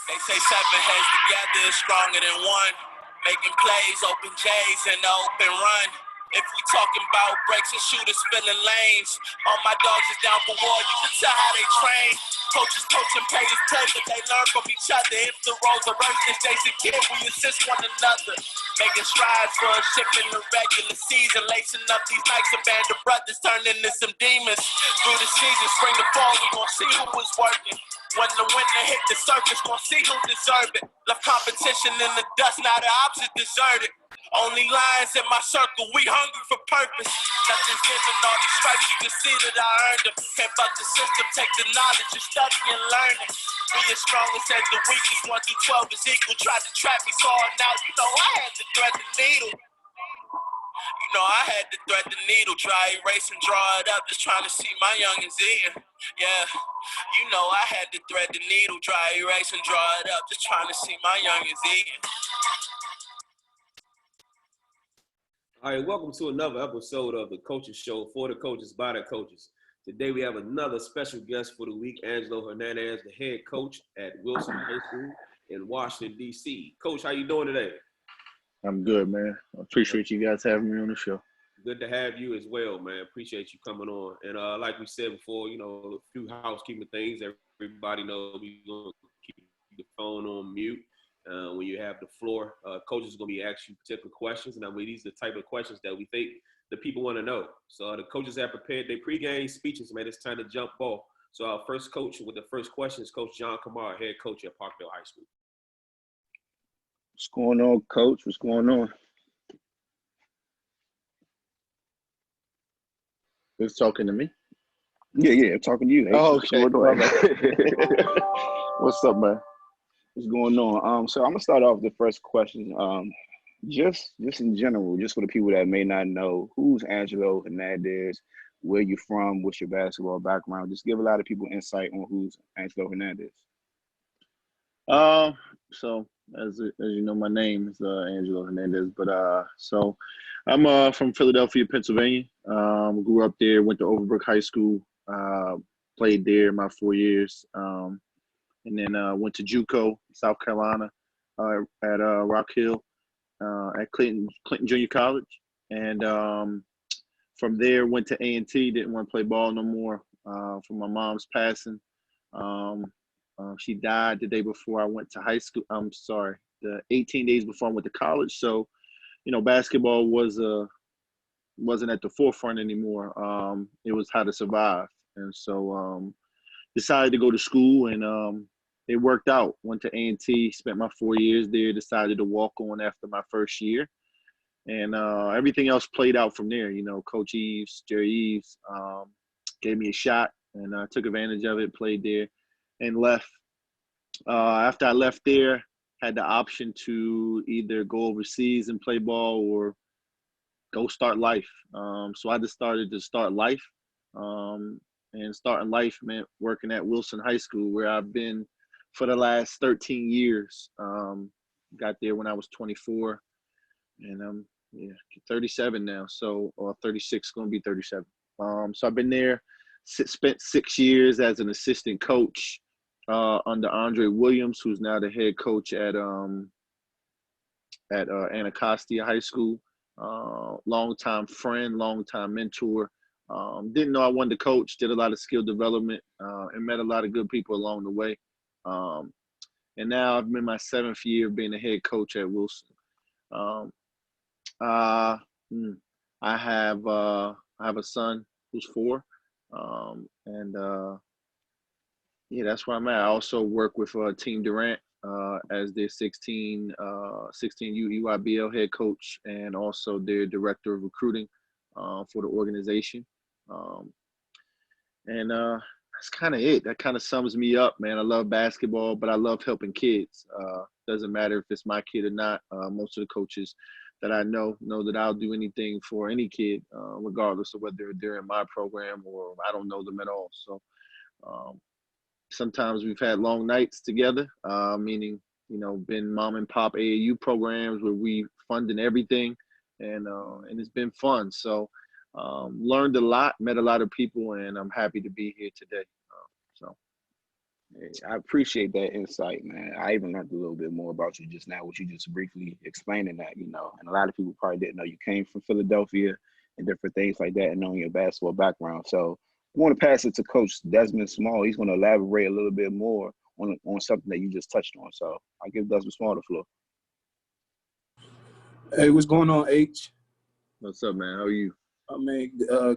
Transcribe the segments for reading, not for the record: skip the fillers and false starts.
They say seven heads together is stronger than one. Making plays, open J's, and the open run. If we talking about breaks and shooters filling lanes, all my dogs is down for war. You can tell how they train. Coaches coaching players play, but they learn from each other. If the roles are reversed, Jason Kidd, we assist one another. Making strides for a ship in the regular season. Lacing up these nights, a band of brothers turn into some demons. Through the season, spring to fall, we gon' see who was working. When the winner hit the surface, gon' see who deserve it. Left competition in the dust, now the opposite deserted. Only lions in my circle, we hungry for purpose. Nothing's given, all these stripes, you can see that I earned them. Can't fuck the system, take the knowledge and study and learn it. Be as strong as the weakest, 1 through 12 is equal. Tried to trap me, saw it now, you know I had to thread the needle. You know I had to thread the needle, dry erase and draw it up, just trying to see my youngins in. Yeah, you know I had to thread the needle, dry erase and draw it up, just trying to see my youngins in. All right, welcome to another episode of the Coaches Show for the coaches by the coaches. Today we have another special guest for the week, Angelo Hernandez, the head coach at Wilson High School in Washington, D.C. Coach, how you doing today? I'm good, man. I appreciate you guys having me on the show. Good to have you as well, man. Appreciate you coming on. And like we said before, you know, a few housekeeping things. Everybody knows we're going to keep the phone on mute. When you have the floor, coaches are going to be asking you particular questions. And I mean, these are the type of questions that we think the people want to know. So the coaches have prepared their pregame speeches, man. It's time to jump ball. So our first coach with the first question is Coach John Kamara, head coach at Parkville High School. What's going on, Coach? What's going on? Who's talking to me? Yeah, I'm talking to you. Hey, oh, okay. What's What's up, man? What's going on? So I'm gonna start off with the first question. Just in general, just for the people that may not know, who's Angelo Hernandez? Where you from? What's your basketball background? Just give a lot of people insight on who's Angelo Hernandez. So as you know, my name is Angelo Hernandez. But so I'm from Philadelphia, Pennsylvania. Grew up there. Went to Overbrook High School. Played there my 4 years. And then went to JUCO, South Carolina, at Rock Hill, at Clinton Junior College, and from there went to A&T. Didn't want to play ball no more from my mom's passing. She died the day before I went to high school. I'm sorry, the 18 days before I went to college. So, you know, basketball wasn't at the forefront anymore. It was how to survive, and so decided to go to school, and it worked out. Went to A&T, spent my 4 years there, decided to walk on after my first year. And everything else played out from there. You know, Coach Jerry Eves, gave me a shot, and I took advantage of it, played there, and left. After I left there, had the option to either go overseas and play ball or go start life. So I decided to start life. And starting life meant working at Wilson High School, where I've been for the last 13 years. Got there when I was 24, and I'm 37 now, so or 36, going to be 37. So I've been there, spent 6 years as an assistant coach under Andre Williams, who's now the head coach at Anacostia High School. Longtime friend, longtime mentor. Didn't know I wanted to coach, did a lot of skill development, and met a lot of good people along the way. And now I'm in my 7th year of being a head coach at Wilson. I have a son who's 4, and that's where I'm at. I also work with Team Durant as their 16 UIBL head coach, and also their director of recruiting for the organization. And that's kind of it. That kind of sums me up, man. I love basketball, but I love helping kids. Doesn't matter if it's my kid or not. Most of the coaches that I know that I'll do anything for any kid, regardless of whether they're in my program or I don't know them at all. So sometimes we've had long nights together, meaning, been mom and pop AAU programs where we funding everything. and it's been fun. So learned a lot, met a lot of people, and I'm happy to be here today. So. Hey, I appreciate that insight, man. I even learned a little bit more about you just now, what you just briefly explaining that, and a lot of people probably didn't know you came from Philadelphia and different things like that and knowing your basketball background. So I want to pass it to Coach Desmond Small. He's going to elaborate a little bit more on something that you just touched on. So I'll give Desmond Small the floor. Hey, what's going on, H? What's up, man? How are you? I mean,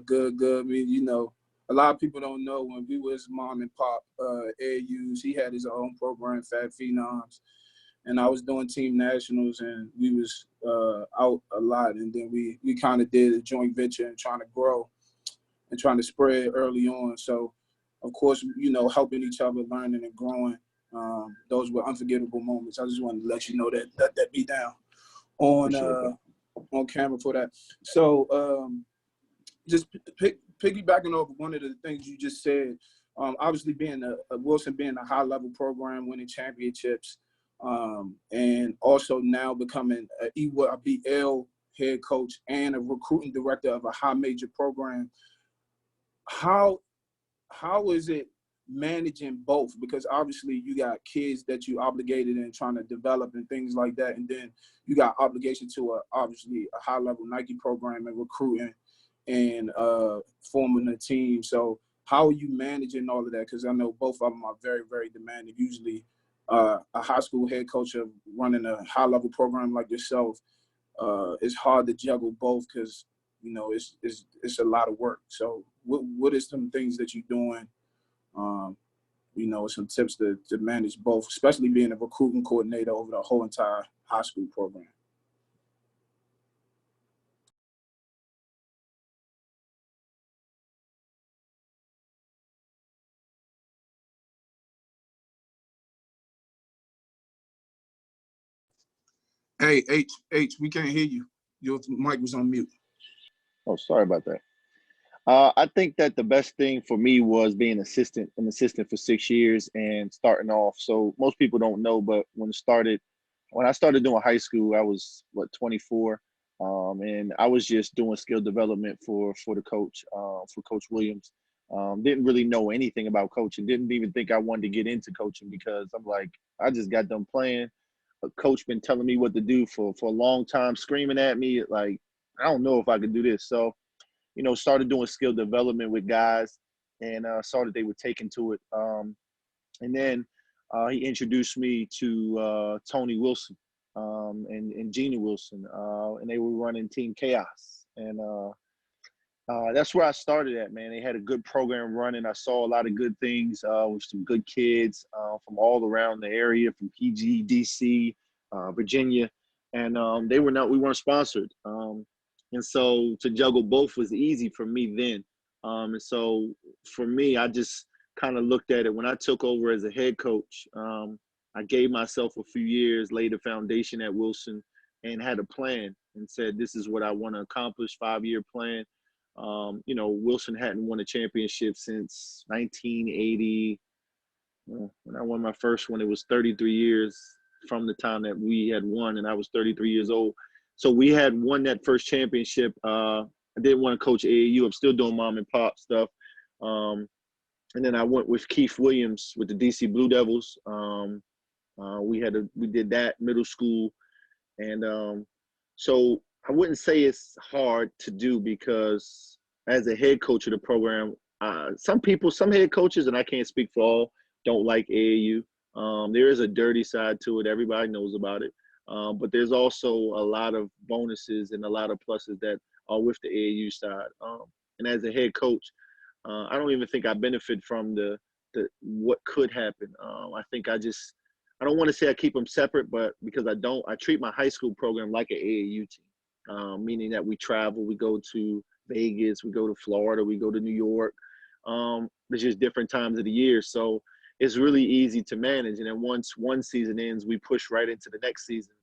good. I mean, a lot of people don't know when we was mom and pop, AUs, he had his own program, Fat Phenoms, and I was doing team nationals, and we was out a lot, and then we kind of did a joint venture and trying to grow and trying to spread early on. So, of course, helping each other, learning and growing, those were unforgettable moments. I just wanted to let you know that be down on camera for that. So just piggybacking off one of the things you just said, obviously being a Wilson being a high level program, winning championships, and also now becoming a EYBL head coach and a recruiting director of a high major program. How is it managing both? Because obviously you got kids that you obligated and trying to develop and things like that, and then you got obligation to obviously a high level Nike program and recruiting and forming a team. So how are you managing all of that? Because I know both of them are very, very demanding. Usually a high school head coach of running a high level program like yourself, it's hard to juggle both because it's a lot of work. So what are some things that you're doing, some tips to manage both, especially being a recruiting coordinator over the whole entire high school program? Hey, H, we can't hear you. Your mic was on mute. Oh, sorry about that. I think that the best thing for me was being an assistant for 6 years and starting off. So most people don't know, but when I started doing high school, I was 24, and I was just doing skill development for the coach, for Coach Williams. Didn't really know anything about coaching. Didn't even think I wanted to get into coaching because I'm like, I just got done playing. A coach been telling me what to do for a long time, screaming at me like, I don't know if I can do this. So started doing skill development with guys and saw that they were taking to it. And then he introduced me to Tony Wilson and Gina Wilson, and they were running Team Chaos. And that's where I started at, man. They had a good program running. I saw a lot of good things with some good kids from all around the area, from PG, DC, Virginia. And we weren't sponsored. And so to juggle both was easy for me then. And so for me, I just kind of looked at it when I took over as a head coach. I gave myself a few years, laid a foundation at Wilson, and had a plan and said, this is what I want to accomplish, 5-year plan. Wilson hadn't won a championship since 1980. When I won my first one, it was 33 years from the time that we had won, and I was 33 years old. So we had won that first championship. I didn't want to coach AAU. I'm still doing mom and pop stuff. And then I went with Keith Williams with the DC Blue Devils. We did that middle school. And so I wouldn't say it's hard to do because as a head coach of the program, some head coaches, and I can't speak for all, don't like AAU. There is a dirty side to it. Everybody knows about it. But there's also a lot of bonuses and a lot of pluses that are with the AAU side. And as a head coach, I don't even think I benefit from the what could happen. I think I don't want to say I keep them separate, but because I treat my high school program like an AAU team, meaning that we travel, we go to Vegas, we go to Florida, we go to New York. There's just different times of the year. So it's really easy to manage. And then once one season ends, we push right into the next season.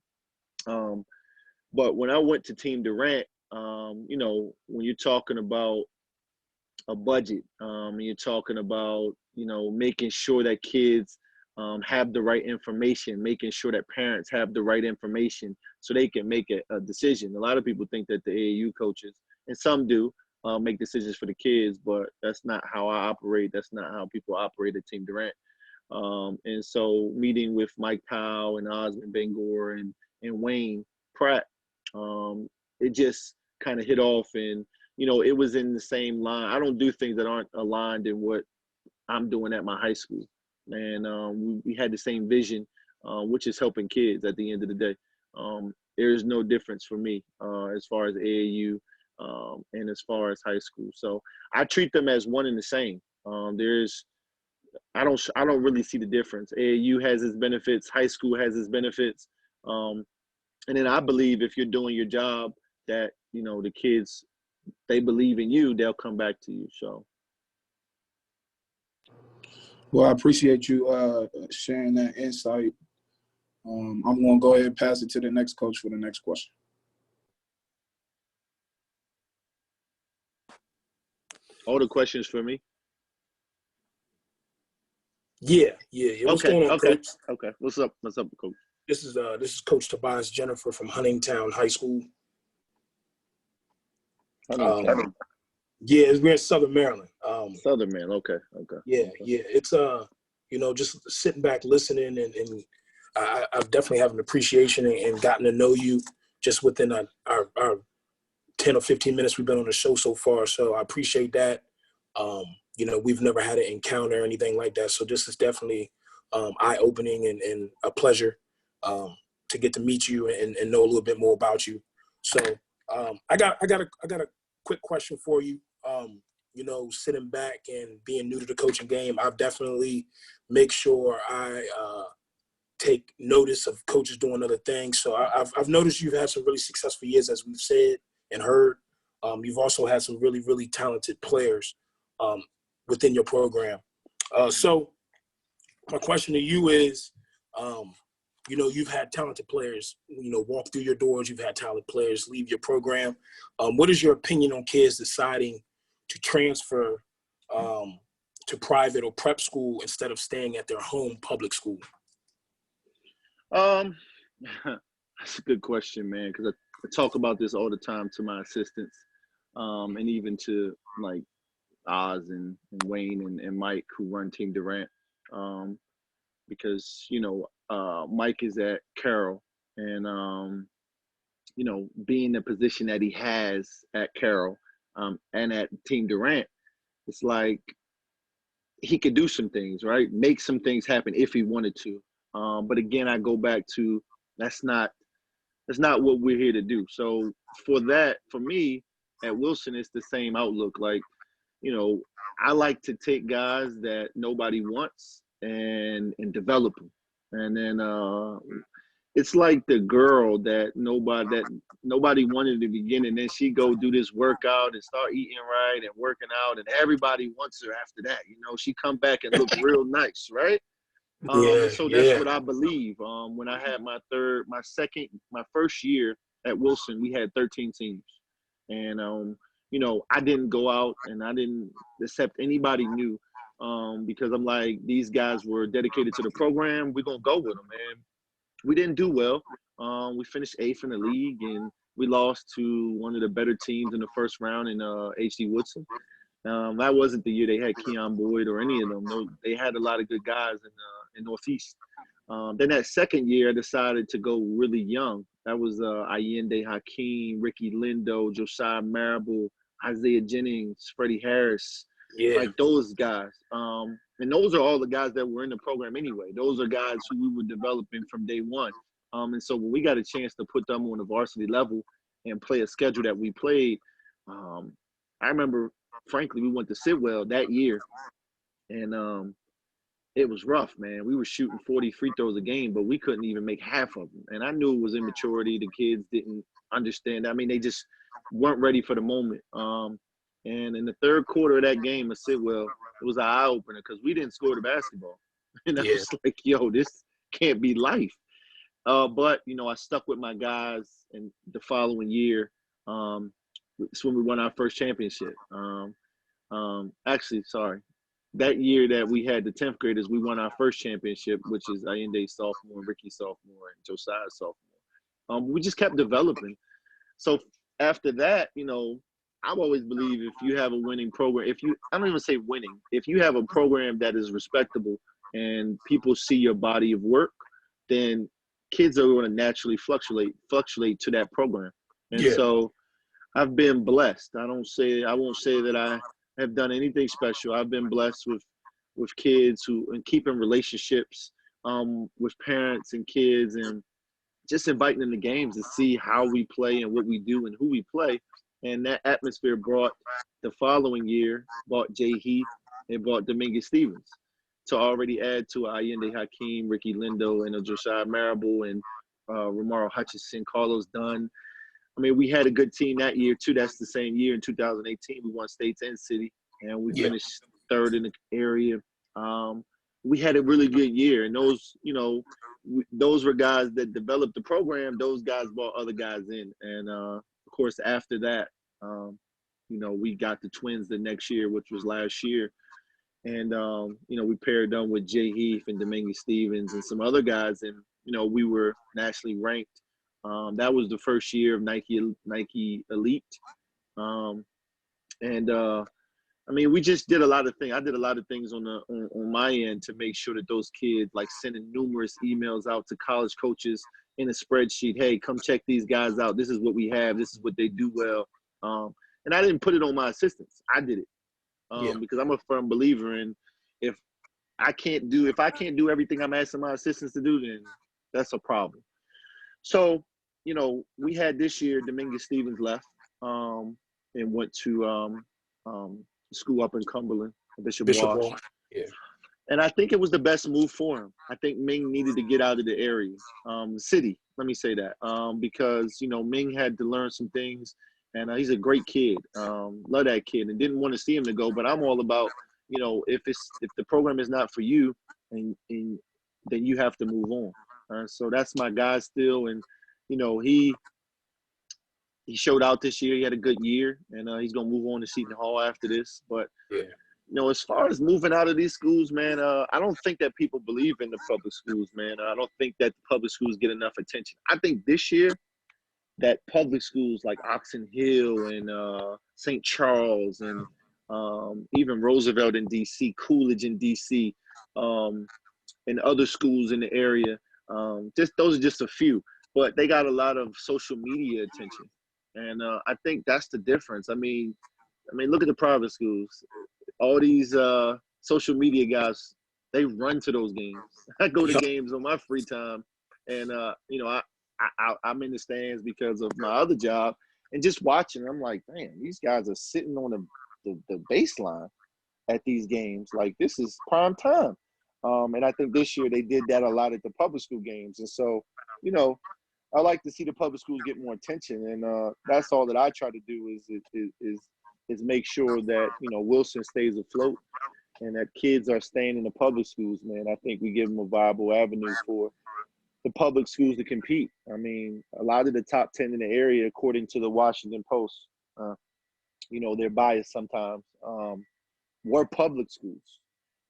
But when I went to Team Durant, when you're talking about a budget, and you're talking about, making sure that kids have the right information, making sure that parents have the right information so they can make a decision. A lot of people think that the AAU coaches, and some do, make decisions for the kids, but that's not how I operate. That's not how people operate at Team Durant. And so meeting with Mike Powell and Osmond Bengor and Wayne Pratt, it just kind of hit off, and it was in the same line. I don't do things that aren't aligned in what I'm doing at my high school, and we had the same vision, which is helping kids at the end of the day. There's no difference for me as far as AAU and as far as high school. So I treat them as one and the same. I don't really see the difference. AAU has its benefits, high school has its benefits, and then I believe if you're doing your job, that the kids, they believe in you, they'll come back to you. So. Well, I appreciate you sharing that insight. I'm going to go ahead and pass it to the next coach for the next question. All the questions for me? Yeah. What's going on, Coach? Okay. What's up, Coach? This is Coach Tobias Jennifer from Huntingtown High School. Yeah, we're in Southern Maryland. Southern Maryland, okay. Yeah. It's just sitting back, listening, and I've definitely have an appreciation and gotten to know you just within our 10 or 15 minutes we've been on the show so far. So I appreciate that. We've never had an encounter or anything like that. So this is definitely eye-opening and a pleasure to get to meet you and know a little bit more about you. So I got a quick question for you. Sitting back and being new to the coaching game, I've definitely make sure I take notice of coaches doing other things. So I've noticed you've had some really successful years, as we've said and heard. You've also had some really, really talented players within your program. So my question to you is, you've had talented players, walk through your doors. You've had talented players leave your program. What is your opinion on kids deciding to transfer to private or prep school instead of staying at their home public school? That's a good question, man, because I talk about this all the time to my assistants, and even to like Oz and Wayne and Mike, who run Team Durant, because Mike is at Carroll, and being the position that he has at Carroll and at Team Durant, it's like he could do some things, right? Make some things happen if he wanted to. But again, I go back to that's not what we're here to do. So for me at Wilson, it's the same outlook. Like, I like to take guys that nobody wants and develop them. And then it's like the girl that nobody wanted in the beginning. Then she go do this workout and start eating right and working out, and everybody wants her after that. She come back and look real nice, right? And so that's what I believe. When I had my first year at Wilson, we had 13 teams, and I didn't go out and I didn't accept anybody new, because I'm like, these guys were dedicated to the program. We're gonna go with them, and we didn't do well. We finished 8th in the league, and we lost to one of the better teams in the first round in H.D. Woodson. That wasn't the year they had Keon Boyd or any of them. No, they had a lot of good guys in Northeast. Then that second year, I decided to go really young. That was Allende Hakeem, Ricky Lindo, Josiah Marable, Isaiah Jennings, Freddie Harris, like those guys. And those are all the guys that were in the program anyway. Those are guys who we were developing from day one. And so when we got a chance to put them on the varsity level and play a schedule that we played, I remember, frankly, we went to Sidwell that year, and it was rough, man. We were shooting 40 free throws a game, but we couldn't even make half of them. And I knew it was immaturity. The kids didn't understand. I mean, they just weren't ready for the moment. And in the third quarter of that game at Sidwell, it was an eye-opener because we didn't score the basketball. And I was like, yo, this can't be life. But, I stuck with my guys, and the following year, it's when we won our first championship. that year that we had the 10th graders, we won our first championship, which is Allende sophomore, Ricky sophomore, and Josiah sophomore. We just kept developing. So after that, I've always believed if you have a winning program, I don't even say winning, if you have a program that is respectable and people see your body of work, then kids are going to naturally fluctuate to that program. And so I've been blessed. I won't say that I have done anything special. I've been blessed with kids and keeping relationships with parents and kids, and just inviting them to games to see how we play and what we do and who we play. And that atmosphere brought the following year, brought Jay Heath and brought Dominguez Stevens to already add to Allende Hakeem, Ricky Lindo, and Josiah Marable, and Romaro Hutchinson, Carlos Dunn. I mean, we had a good team that year too. That's the same year in 2018. We won states and city, and we finished third in the area. We had a really good year, and those were guys that developed the program. Those guys brought other guys in, and of course after that, we got the Twins the next year, which was last year, and we paired them with Jay Heath and Dominguez Stevens and some other guys, and we were nationally ranked. That was the first year of Nike Elite, we just did a lot of things. I did a lot of things on my end to make sure that those kids, like sending numerous emails out to college coaches in a spreadsheet. Hey, come check these guys out. This is what we have. This is what they do well. And I didn't put it on my assistants. I did it because I'm a firm believer in if I can't do everything I'm asking my assistants to do, then that's a problem. So, we had this year Dominguez Stevens left and went to school up in Cumberland, Bishop Walsh. Yeah. And I think it was the best move for him. I think Ming needed to get out of the area, city. Let me say that because Ming had to learn some things, and he's a great kid. Love that kid, and didn't want to see him to go. But I'm all about if the program is not for you, and then you have to move on. So that's my guy still, and he showed out this year. He had a good year, and he's gonna move on to Seton Hall after this. But as far as moving out of these schools, man, I don't think that people believe in the public schools, man. I don't think that the public schools get enough attention. I think this year that public schools like Oxon Hill and St. Charles and even Roosevelt in D.C., Coolidge in D.C., and other schools in the area, those are just a few. But they got a lot of social media attention. And I think that's the difference. I mean, look at the private schools. All these social media guys, they run to those games. I go to games on my free time, and I'm in the stands because of my other job, and just watching. I'm like, man, these guys are sitting on the baseline at these games. Like, this is prime time. And I think this year they did that a lot at the public school games, and so I like to see the public schools get more attention, and that's all that I try to do is make sure that Wilson stays afloat and that kids are staying in the public schools. Man, I think we give them a viable avenue for the public schools to compete. I mean, a lot of the top 10 in the area, according to the Washington Post, they're biased sometimes, were public schools,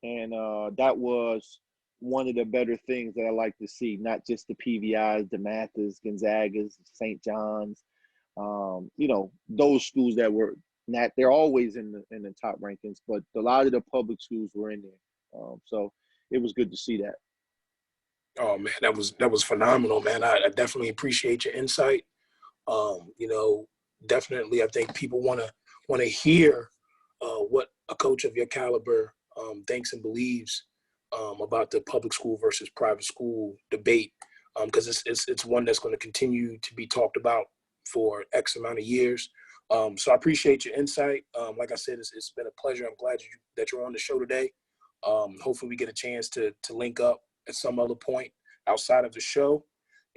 and that was one of the better things that I like to see, not just the PVIs, the Mathis, Gonzagas, St. John's, those schools that were not, they're always in the top rankings, but a lot of the public schools were in there. So it was good to see that. Oh man, that was phenomenal, man. I definitely appreciate your insight. Definitely I think people want to hear what a coach of your caliber thinks and believes about the public school versus private school debate, because it's one that's going to continue to be talked about for X amount of years. So I appreciate your insight. Like I said, it's been a pleasure. I'm glad that you're on the show today. Hopefully we get a chance to link up at some other point outside of the show.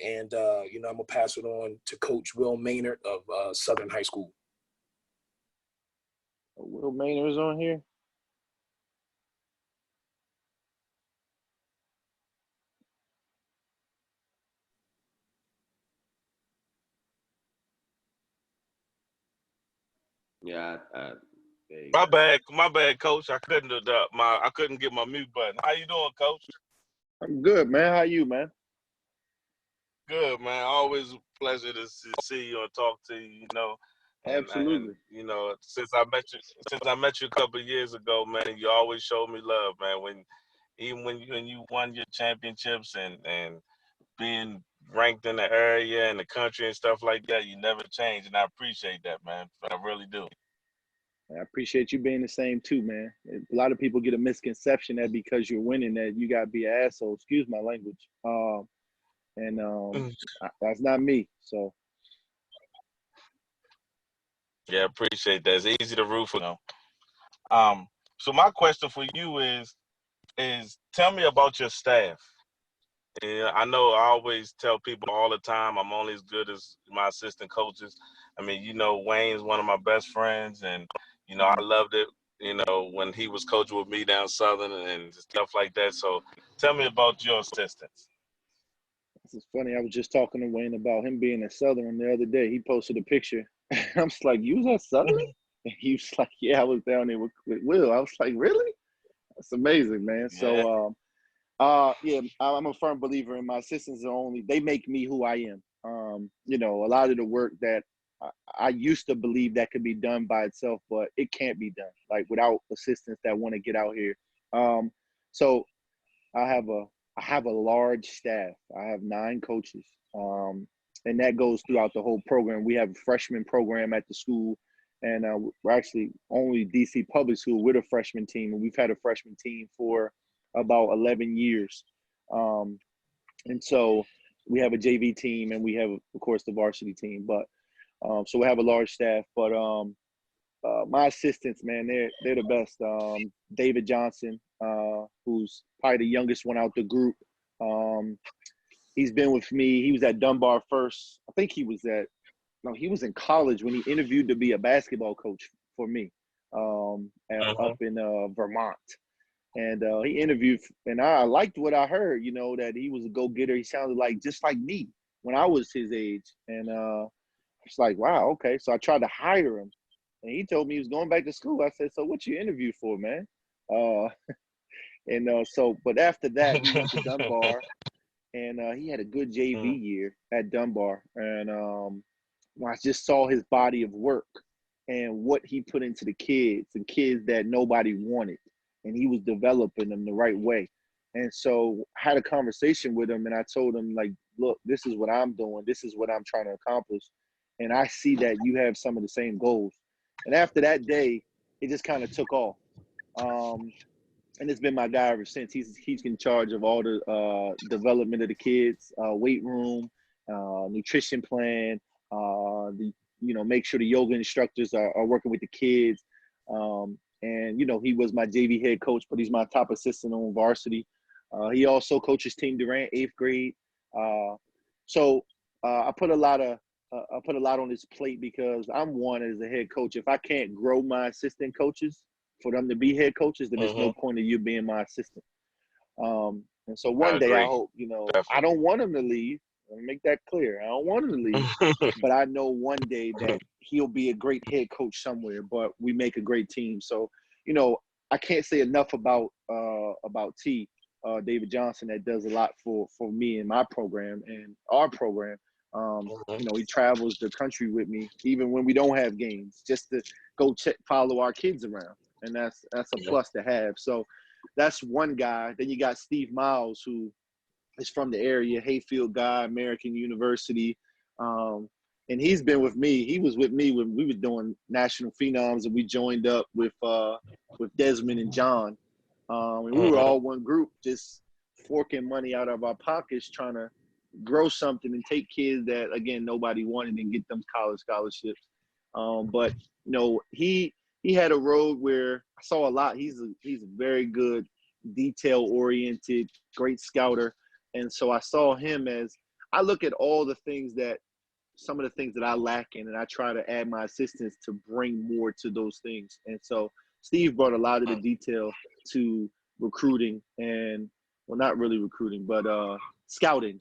And, I'm going to pass it on to Coach Will Maynard of Southern High School. Will Maynard is on here? Yeah, My bad, Coach. I couldn't get my mute button. How you doing, Coach? I'm good, man. How you, man? Good, man. Always a pleasure to see you and talk to you. And Absolutely. since I met you a couple of years ago, man, you always showed me love, man. Even when you won your championships and being ranked in the area and the country and stuff like that, you never changed, and I appreciate that, man. I really do. I appreciate you being the same too, man. A lot of people get a misconception that because you're winning that you gotta be an asshole. Excuse my language. That's not me. So Yeah, appreciate that. It's easy to root for them. So my question for you is tell me about your staff. Yeah, I know I always tell people all the time I'm only as good as my assistant coaches. I mean, Wayne's one of my best friends, and I loved it, when he was coaching with me down Southern and stuff like that. So tell me about your assistants. this is funny. I was just talking to Wayne about him being a Southern the other day. He posted a picture. I'm just like, you was at Southern? And he was like, yeah, I was down there with Will. I was like, really? That's amazing, man. Yeah. So yeah, I'm a firm believer in my assistants they make me who I am. A lot of the work that I used to believe that could be done by itself, but it can't be done like without assistants that want to get out here. So I have a large staff. I have 9 coaches. And that goes throughout the whole program. We have a freshman program at the school, and we're actually only DC public school with a freshman team, and we've had a freshman team for about 11 years. And so we have a JV team, and we have, of course, the varsity team. But so we have a large staff. But my assistants, man, they're the best. David Johnson, who's probably the youngest one out the group. He's been with me. He was at Dunbar first. I think he was in college when he interviewed to be a basketball coach for me up in Vermont. And he interviewed, and I liked what I heard, that he was a go-getter. He sounded just like me when I was his age. And it's like, wow, okay. So I tried to hire him, and he told me he was going back to school. I said, so what you interviewed for, man? But after that, he went to Dunbar. And he had a good JV year at Dunbar. And I just saw his body of work and what he put into the kids that nobody wanted. And he was developing them the right way. And so I had a conversation with him, and I told him, look, this is what I'm doing. This is what I'm trying to accomplish. And I see that you have some of the same goals. And after that day, it just kind of took off. And it's been my guy ever since. He's in charge of all the development of the kids, weight room, nutrition plan, make sure the yoga instructors are working with the kids. And he was my JV head coach, but he's my top assistant on varsity. He also coaches Team Durant, 8th grade. So I put a lot on his plate because I'm one as a head coach. If I can't grow my assistant coaches for them to be head coaches, then there's no point of you being my assistant. And so one day I hope, Definitely. I don't want him to leave. Let me make that clear. I don't want him to leave, but I know one day that he'll be a great head coach somewhere, but we make a great team. So, I can't say enough about T, David Johnson, that does a lot for me and my program and our program. He travels the country with me, even when we don't have games, just to go follow our kids around. And that's a plus to have. So that's one guy. Then you got Steve Miles, who is from the area, Hayfield guy, American University. And he's been with me. He was with me when we were doing National Phenoms, and we joined up with Desmond and John. And we were all one group, just forking money out of our pockets, trying to grow something and take kids that, again, nobody wanted and get them college scholarships. But he had a road where I saw a lot. He's a very good, detail-oriented, great scouter. And so I saw him as – I look at all the things some of the things that I lack in, and I try to add my assistance to bring more to those things. And so Steve brought a lot of the detail to recruiting and – well, not really recruiting, but scouting.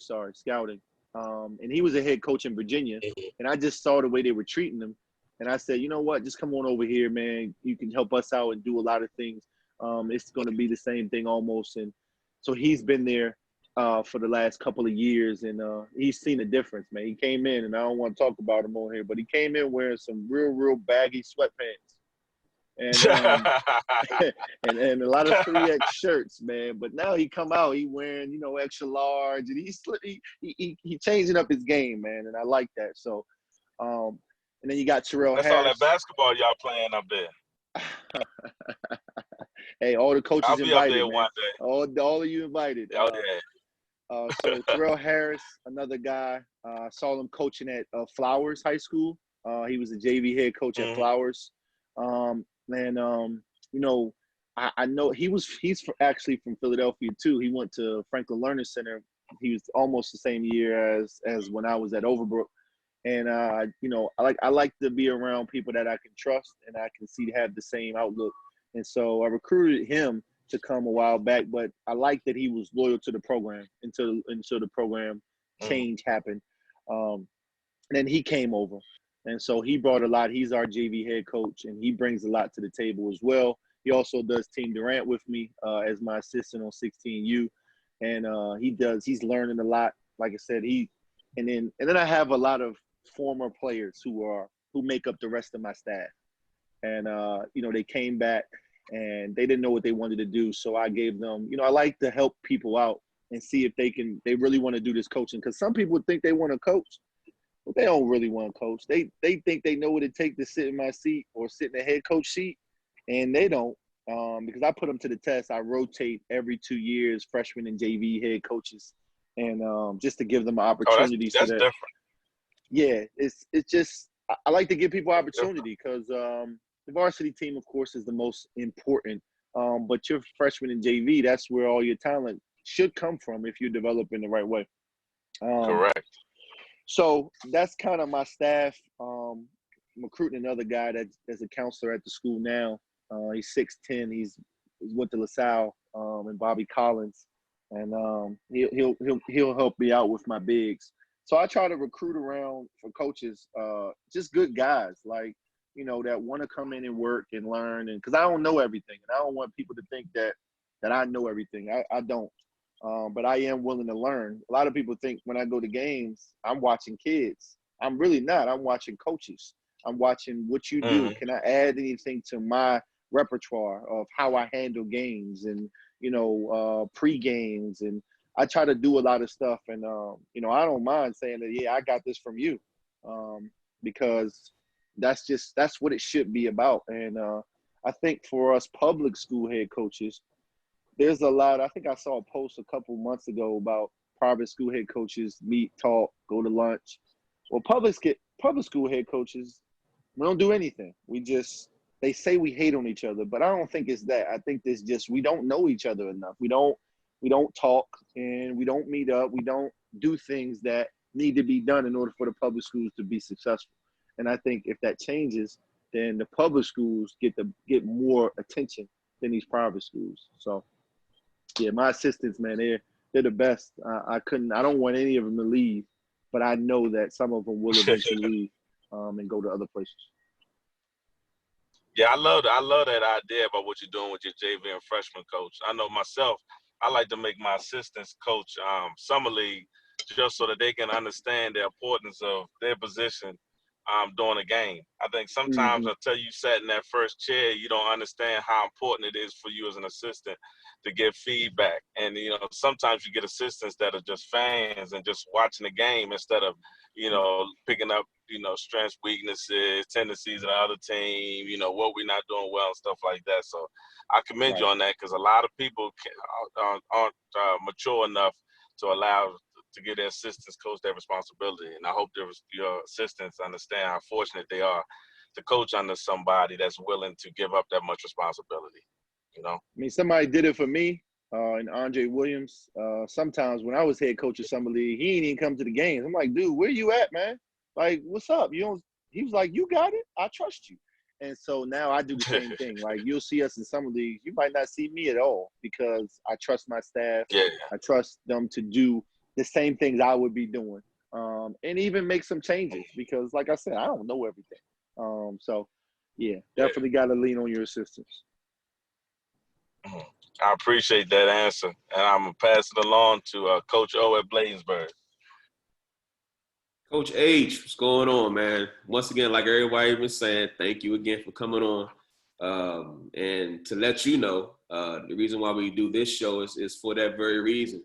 And he was a head coach in Virginia, and I just saw the way they were treating him. And I said, you know what? Just come on over here, man. You can help us out and do a lot of things. It's going to be the same thing almost. And so he's been there for the last couple of years, and he's seen a difference, man. He came in, and I don't want to talk about him on here, but he came in wearing some real baggy sweatpants. And and a lot of 3X shirts, man. But now he come out, he wearing, extra large, and he changing up his game, man. And I like that. So, and then you got Terrell That's all that Harris. basketball y'all playing up there. Hey, all the coaches I'll be invited, up there man. one day. All of you invited. Oh yeah. So Terrell Harris, another guy, saw him coaching at Flowers High School. He was a JV head coach at Flowers. I know he's actually from Philadelphia too. He went to Franklin Learning Center. He was almost the same year as when I was at Overbrook. And I like to be around people that I can trust and I can see have the same outlook. And so I recruited him to come a while back, but I like that he was loyal to the program until the program change happened. And then he came over. And so he brought a lot. He's our JV head coach, and he brings a lot to the table as well. He also does Team Durant with me as my assistant on 16U, and he's learning a lot. Like I said, and then I have a lot of former players who make up the rest of my staff, and they came back and they didn't know what they wanted to do, so I gave them. I like to help people out and see if they really want to do this coaching, because some people think they want to coach. But they don't really want to coach. They think they know what it takes to sit in my seat or sit in the head coach seat, and they don't. Because I put them to the test. I rotate every 2 years, freshman and JV head coaches, and just to give them an opportunity. That's different. Yeah, it's just I like to give people opportunity because the varsity team, of course, is the most important. But your freshman and JV, that's where all your talent should come from if you're developing the right way. Correct. So that's kind of my staff. I'm recruiting another guy that's a counselor at the school now. He's 6'10". He went to LaSalle, and Bobby Collins, and he'll help me out with my bigs. So I try to recruit around for coaches, just good guys like that want to come in and work and learn, and because I don't know everything, and I don't want people to think that I know everything. I don't. But I am willing to learn. A lot of people think when I go to games, I'm watching kids. I'm really not. I'm watching coaches. I'm watching what you do. Can I add anything to my repertoire of how I handle games and, pre-games? And I try to do a lot of stuff. And, I don't mind saying that, yeah, I got this from you, because that's what it should be about. And I think for us public school head coaches, there's a lot. I think I saw a post a couple months ago about private school head coaches meet, talk, go to lunch. Well, public school head coaches, we don't do anything. They say we hate on each other, but I don't think it's that. I think it's just we don't know each other enough. We don't talk, and we don't meet up. We don't do things that need to be done in order for the public schools to be successful. And I think if that changes, then the public schools get more attention than these private schools. So. Yeah, my assistants, man, they're the best. I don't want any of them to leave, but I know that some of them will eventually leave and go to other places. Yeah, I love that idea about what you're doing with your JV and freshman coach. I know myself, I like to make my assistants coach summer league just so that they can understand the importance of their position during a game. I think sometimes until you sat in that first chair, you don't understand how important it is for you as an assistant to give feedback. And, sometimes you get assistants that are just fans and just watching the game instead of, picking up, strengths, weaknesses, tendencies of the other team, what we're not doing well and stuff like that. So I commend you on that, because a lot of people aren't mature enough to allow to give their assistants coach their responsibility. And I hope your assistants understand how fortunate they are to coach under somebody that's willing to give up that much responsibility. I mean, somebody did it for me, and Andre Williams. Sometimes when I was head coach of summer league, he didn't even come to the games. I'm like, dude, where you at, man? Like, what's up? He was like, you got it. I trust you. And so now I do the same thing. Like, you'll see us in summer leagues. You might not see me at all because I trust my staff. Yeah. I trust them to do the same things I would be doing, and even make some changes because, like I said, I don't know everything. So yeah, definitely got to lean on your assistants. I appreciate that answer, and I'm gonna pass it along to Coach O at Bladensburg. Coach H, what's going on, man? Once again, like everybody been saying, thank you again for coming on. And to let you know, the reason why we do this show is for that very reason.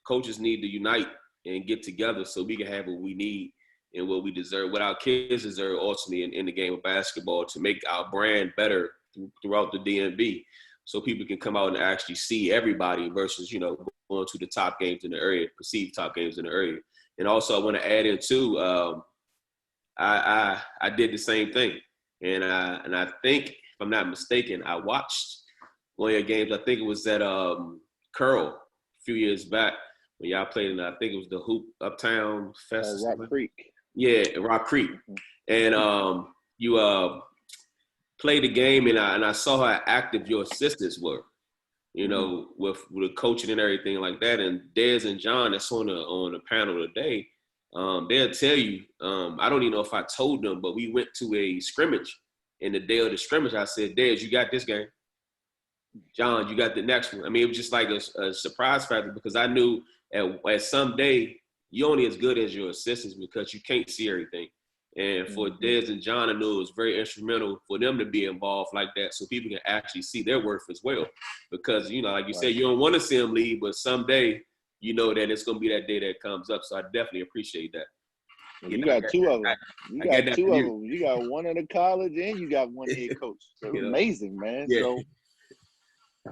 Coaches need to unite and get together so we can have what we need and what we deserve, what our kids deserve ultimately in the game of basketball to make our brand better throughout the DMV so people can come out and actually see everybody versus, going to the top games in the area, perceived top games in the area. And also I want to add in too, I did the same thing. And I think, if I'm not mistaken, I watched one of your games. I think it was at Curl a few years back when y'all played in, I think it was the Hoop Uptown Fest. Rock Creek. Yeah, Rock Creek. And you played the game, and I saw how active your assistants were, with the coaching and everything like that. And Dez and John that's on the panel today, they'll tell you, I don't even know if I told them, but we went to a scrimmage. And the day of the scrimmage, I said, Dez, you got this game. John, you got the next one. I mean, it was just like a surprise factor because I knew at some day you're only as good as your assistants because you can't see everything. And for Dez and John, I knew it was very instrumental for them to be involved like that so people can actually see their worth as well. Because, like you said, you don't want to see them leave, but someday you know that it's going to be that day that comes up. So I definitely appreciate that. You got two of them. You got two of them. You got one at a college and you got one head coach. So amazing, man. Yeah. So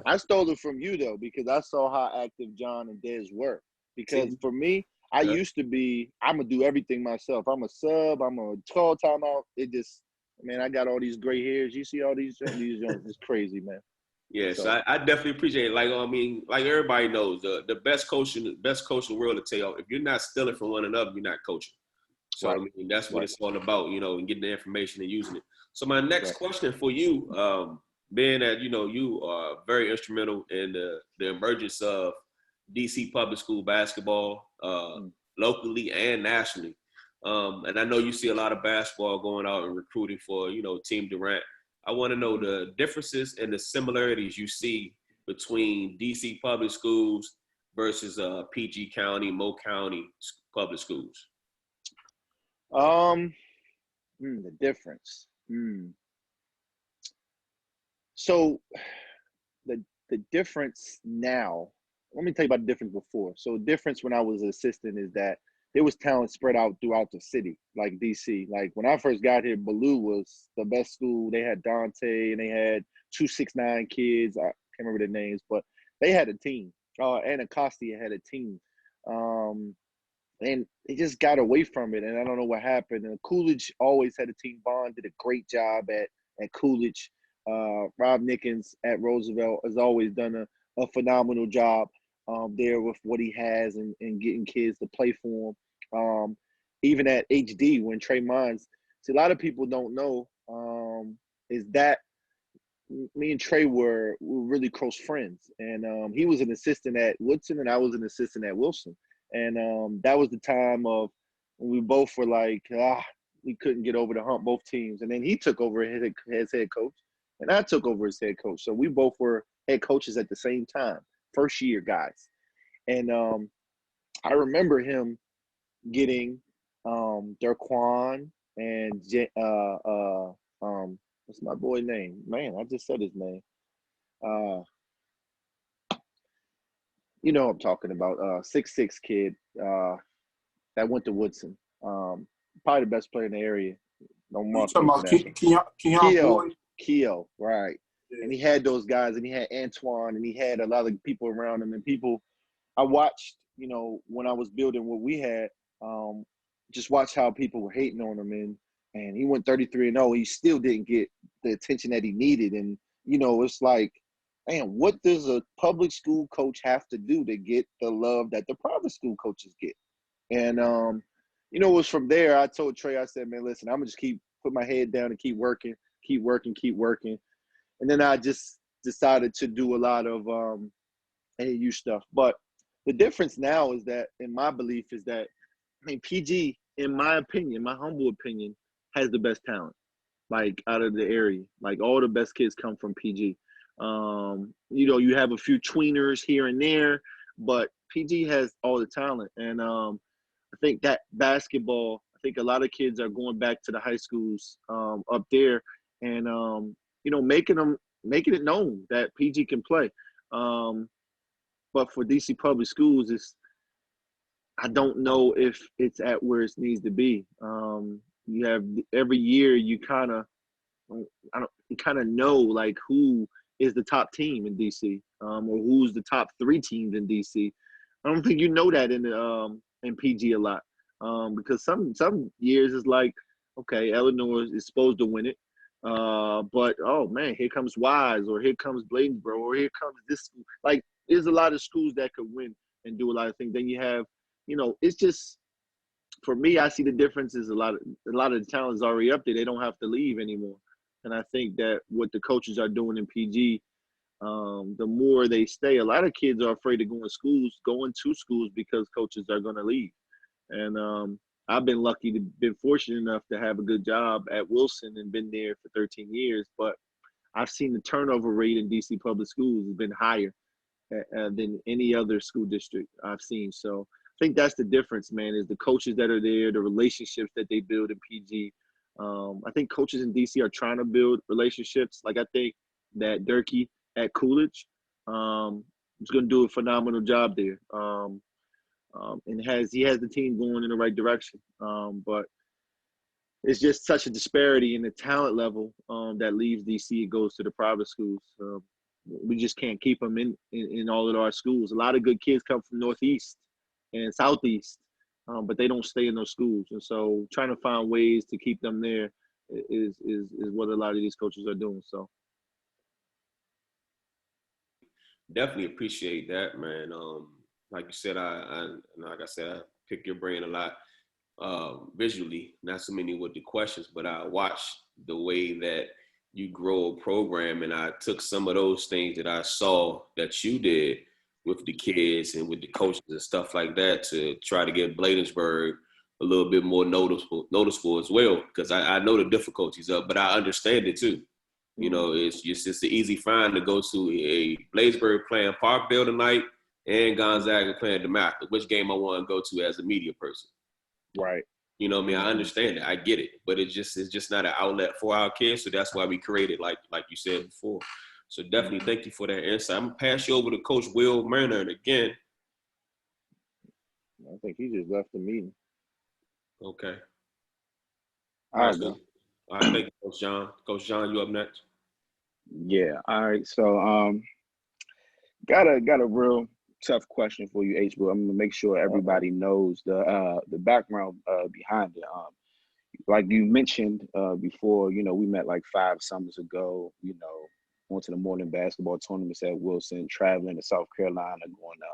I stole it from you, though, because I saw how active John and Dez were. Because for me, I used to be, I'm going to do everything myself. I'm a sub. I'm a 12 timeout. It just, man, I got all these gray hairs. You see all these joints? It's crazy, man. Yeah, so I definitely appreciate it. Like, I mean, like everybody knows, the best coach in the world will tell you, if you're not stealing from one another, you're not coaching. So, I mean, that's what it's all about, and getting the information and using it. So my next question for you, being that, you are very instrumental in the emergence of DC public school basketball, locally and nationally. And I know you see a lot of basketball going out and recruiting for, Team Durant. I want to know the differences and the similarities you see between DC public schools versus PG County, Mo County public schools. The difference. So the difference now, let me tell you about the difference before. So the difference when I was an assistant is that there was talent spread out throughout the city, like DC. Like when I first got here, Ballou was the best school. They had Dante and they had 269 kids. I can't remember their names, but they had a team. And Acosta had a team. And they just got away from it, and I don't know what happened. And Coolidge always had a team. Bond did a great job at Coolidge. Rob Nickens at Roosevelt has always done a phenomenal job there with what he has and getting kids to play for him. Even at HD, when Trey Mines, see, a lot of people don't know is that me and Trey were really close friends. And he was an assistant at Woodson, and I was an assistant at Wilson. And that was the time of when we both were like, we couldn't get over the hump, both teams. And then he took over his head coach, and I took over as head coach. So we both were head coaches at the same time, first year guys. And I remember him getting Derquan and what's my boy name? Man, I just said his name. You know what I'm talking about. 6'6" kid that went to Woodson. Probably the best player in the area. No more. You talking about Keo, right. Yeah. And he had those guys, and he had Antoine, and he had a lot of people around him. And people, I watched, when I was building what we had, just watch how people were hating on him. And he went 33-0. He still didn't get the attention that he needed. And, it's like, man, what does a public school coach have to do to get the love that the private school coaches get? And, it was from there, I told Trey, I said, man, listen, I'm going to just put my head down and keep working. And then I just decided to do a lot of AAU stuff. But the difference now is that, in my belief, is that, PG, in my opinion, my humble opinion, has the best talent, like out of the area. Like all the best kids come from PG. You have a few tweeners here and there, but PG has all the talent. And I think that basketball, I think a lot of kids are going back to the high schools up there and making it known that PG can play. But for DC public schools, I don't know if it's at where it needs to be. You have every year you kind of know like who is the top team in DC, or who's the top 3 teams in DC. I don't think you know that in PG a lot, because some years it's like, okay, Eleanor is supposed to win it, but oh man, here comes Wise, or here comes Bladensboro, or here comes this school. Like there's a lot of schools that could win and do a lot of things. Then you have, it's just, for me, I see the difference is a lot of the talent is already up there. They don't have to leave anymore. And I think that what the coaches are doing in PG, the more they stay, a lot of kids are afraid of going to schools because coaches are going to leave. And I've been been fortunate enough to have a good job at Wilson and been there for 13 years. But I've seen the turnover rate in DC public schools has been higher than any other school district I've seen. So I think that's the difference, man, is the coaches that are there, the relationships that they build in PG. I think coaches in DC are trying to build relationships. Like I think that Durkee at Coolidge is going to do a phenomenal job there. And he has the team going in the right direction. But it's just such a disparity in the talent level that leaves DC and goes to the private schools. We just can't keep them in all of our schools. A lot of good kids come from Northeast and Southeast, but they don't stay in those schools. And so trying to find ways to keep them there is what a lot of these coaches are doing. So Definitely appreciate that, man. Like you said, like I said, I pick your brain a lot visually, not so many with the questions, but I watch the way that you grow a program, and I took some of those things that I saw that you did with the kids and with the coaches and stuff like that to try to get Bladensburg a little bit more noticeable as well, because I know the difficulties of, but I understand it too. It's an easy find to go to a Bladensburg playing Parkville tonight and Gonzaga playing DeMatha. Which game I want to go to as a media person? right. You know what I mean? I understand it. I get it. But it's just not an outlet for our kids. So that's why we created, like you said before. So definitely thank you for that insight. I'm going to pass you over to Coach Will Maynard again. I think he just left the meeting. Okay. I'll go. All right, thank you, Coach John. Coach John, you up next? Yeah. All right. So got a real tough question for you, H. But I'm gonna make sure everybody knows the background behind it. Like you mentioned before, we met like 5 summers ago. Went to the morning basketball tournaments at Wilson, traveling to South Carolina, going to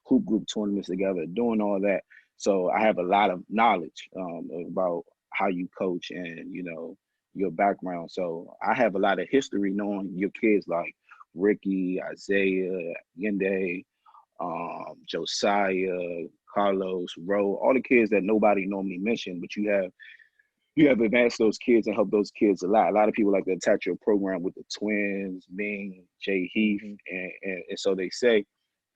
hoop group tournaments together, doing all that. So I have a lot of knowledge about how you coach and your background. So I have a lot of history knowing your kids like Ricky, Isaiah, Yende, Josiah, Carlos, Rowe, all the kids that nobody normally mentioned, but you have advanced those kids and helped those kids a lot. A lot of people like to attach your program with the twins, Ming, Jay Heath, and so they say.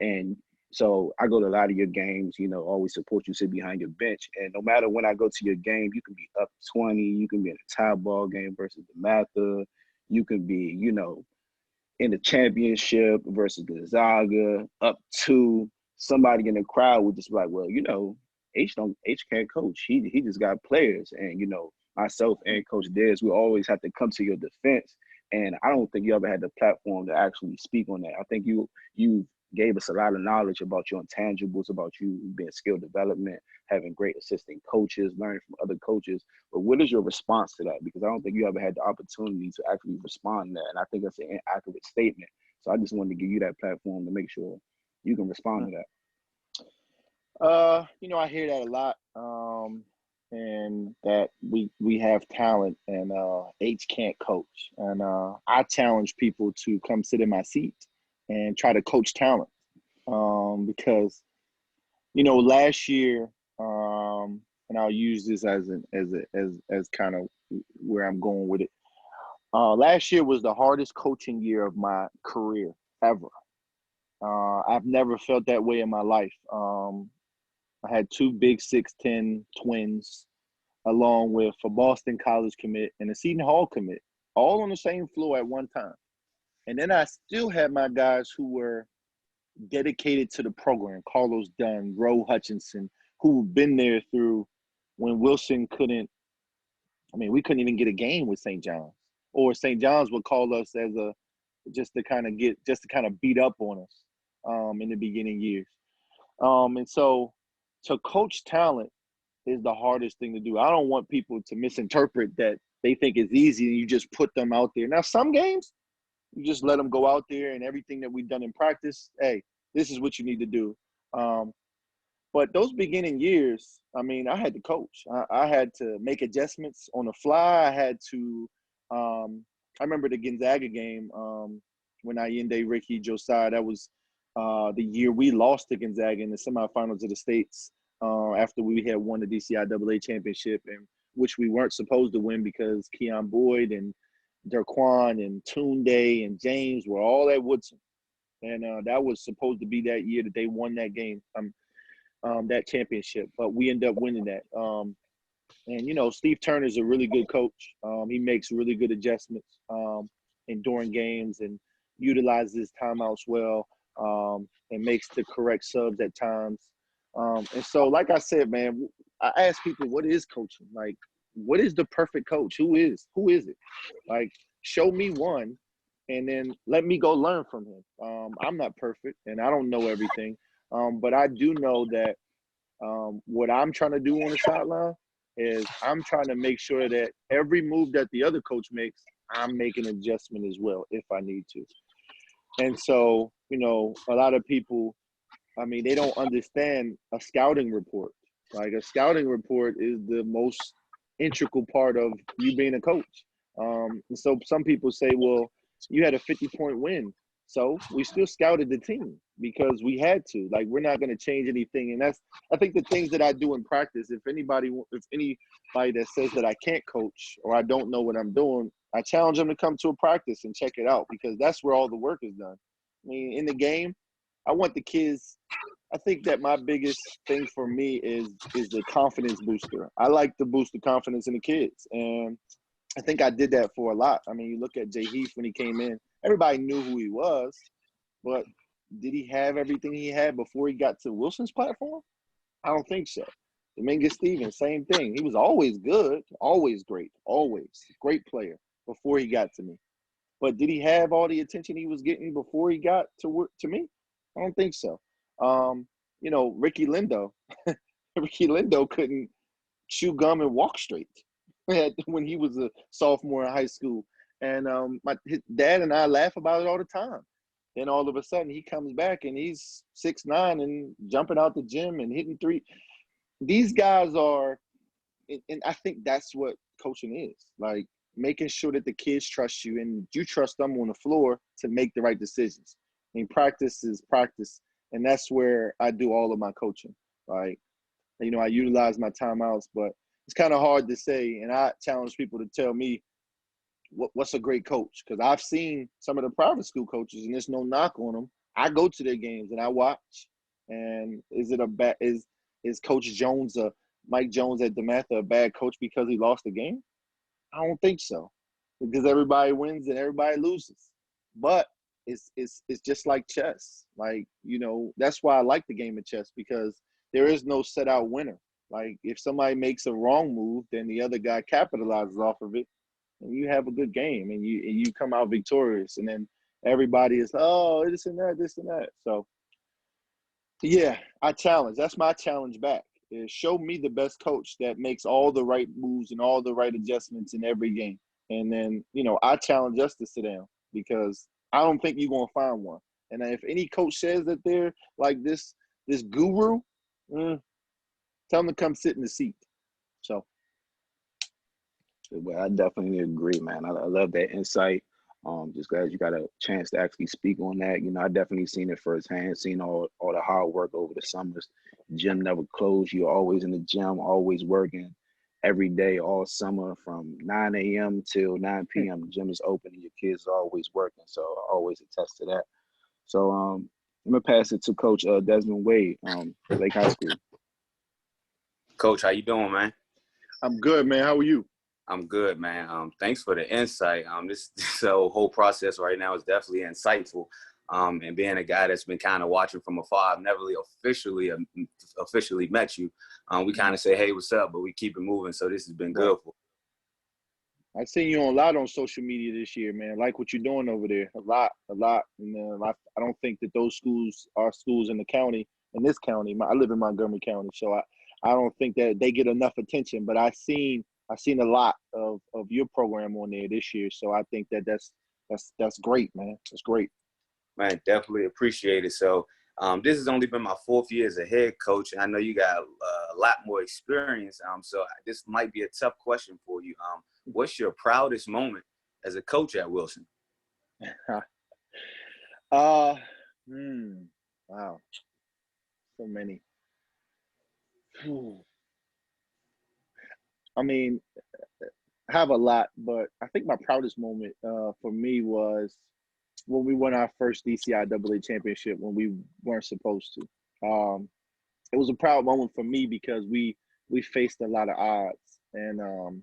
And so I go to a lot of your games, always support you, sit behind your bench. And no matter when I go to your game, you can be up 20, you can be in a tie ball game versus the Matha, you can be, in the championship versus Gonzaga, up 2. Somebody in the crowd would just be like, well, H can't coach. He just got players. And, myself and Coach Dez, we always have to come to your defense. And I don't think you ever had the platform to actually speak on that. I think you gave us a lot of knowledge about your intangibles, about you being skill development, having great assistant coaches, learning from other coaches. But what is your response to that? Because I don't think you ever had the opportunity to actually respond to that. And I think that's an inaccurate statement. So I just wanted to give you that platform to make sure you can respond to that. I hear that a lot. And that we have talent and H can't coach. And I challenge people to come sit in my seat and try to coach talent. Because, last year and I'll use this as kind of where I'm going with it. Last year was the hardest coaching year of my career ever. I've never felt that way in my life. I had two big 6'10" twins, along with a Boston College commit and a Seton Hall commit, all on the same floor at one time. And then I still had my guys who were dedicated to the program, Carlos Dunn, Roe Hutchinson, who've been there through when Wilson couldn't, we couldn't even get a game with St. John's. Or St. John's would call us as just to kind of beat up on us in the beginning years. And so to coach talent is the hardest thing to do. I don't want people to misinterpret that they think it's easy and you just put them out there. Now, some games, you just let them go out there and everything that we've done in practice, hey, this is what you need to do. But those beginning years, I had to coach. I had to make adjustments on the fly. I had to I remember the Gonzaga game when Allende, Ricky, Josiah, that was the year we lost to Gonzaga in the semifinals of the States after we had won the DCIAA championship, and which we weren't supposed to win because Keon Boyd and Derquan and Tunde and James were all at Woodson. And that was supposed to be that year that they won that game, that championship. But we ended up winning that. And, Steve Turner's a really good coach. He makes really good adjustments during games and utilizes timeouts well and makes the correct subs at times. And so, like I said, man, I ask people, what is coaching? Like, what is the perfect coach? Who is it? Like, show me one and then let me go learn from him. I'm not perfect and I don't know everything. But I do know that what I'm trying to do on the sideline is I'm trying to make sure that every move that the other coach makes, I'm making an adjustment as well if I need to. And so, a lot of people, they don't understand a scouting report. Like, a scouting report is the most integral part of you being a coach. And so some people say, well, you had a 50-point win. So we still scouted the team because we had to. Like, we're not going to change anything. And I think the things that I do in practice, if anybody that says that I can't coach or I don't know what I'm doing, I challenge them to come to a practice and check it out because that's where all the work is done. In the game, I want the kids. I think that my biggest thing for me is the confidence booster. I like to boost the confidence in the kids. And I think I did that for a lot. You look at Jay Heath when he came in, everybody knew who he was, but did he have everything he had before he got to Wilson's platform? I don't think so. Dominguez Stevens, same thing. He was always good, always great, always great player before he got to me. But did he have all the attention he was getting before he got to me? I don't think so. Ricky Lindo. Ricky Lindo couldn't chew gum and walk straight when he was a sophomore in high school. And his dad and I laugh about it all the time. Then all of a sudden he comes back and he's 6'9" and jumping out the gym and hitting three. These guys are, and I think that's what coaching is, like making sure that the kids trust you and you trust them on the floor to make the right decisions. Practice is practice. And that's where I do all of my coaching. Like, I utilize my timeouts, but it's kind of hard to say. And I challenge people to tell me what's a great coach. Because I've seen some of the private school coaches, and there's no knock on them. I go to their games and I watch. And is Coach Jones, Mike Jones at DeMatha, a bad coach because he lost the game? I don't think so. Because everybody wins and everybody loses. But it's just like chess. Like, that's why I like the game of chess, because there is no set out winner. Like, if somebody makes a wrong move, then the other guy capitalizes off of it, and you have a good game, and you come out victorious. And then everybody is, oh, this and that. So, yeah, I challenge. That's my challenge back. Is show me the best coach that makes all the right moves and all the right adjustments in every game. And then, I challenge us to sit down, because I don't think you're going to find one. And if any coach says that they're like this guru, tell them to come sit in the seat. So. Well, I definitely agree, man. I love that insight. Just glad you got a chance to actually speak on that. You know, I definitely seen it firsthand, seen all the hard work over the summers. Gym never closed. You're always in the gym, always working every day, all summer from 9 a.m. till 9 p.m. The gym is open and your kids are always working. So I always attest to that. So I'm gonna pass it to Coach Desmond Wade, Lake High School. Coach, how you doing, man? I'm good, man. How are you? I'm good, man. Thanks for the insight. This whole process right now is definitely insightful. And being a guy that's been kind of watching from afar, I've never really officially met you. We kind of say, hey, what's up? But we keep it moving. So this has been good. I seen you on a lot on social media this year, man. Like what you're doing over there, a lot. And I don't think that those schools are schools in the county, in this county. I live in Montgomery County, so I don't think that they get enough attention. But I seen a lot of your program on there this year, so I think that's great, man. That's great. Man, definitely appreciate it. So this has only been my 4th year as a head coach, and I know you got a lot more experience. So this might be a tough question for you. What's your proudest moment as a coach at Wilson? Wow, so many. I mean, I have a lot, but I think my proudest moment for me was when we won our first DCIAA championship when we weren't supposed to. It was a proud moment for me because we faced a lot of odds, and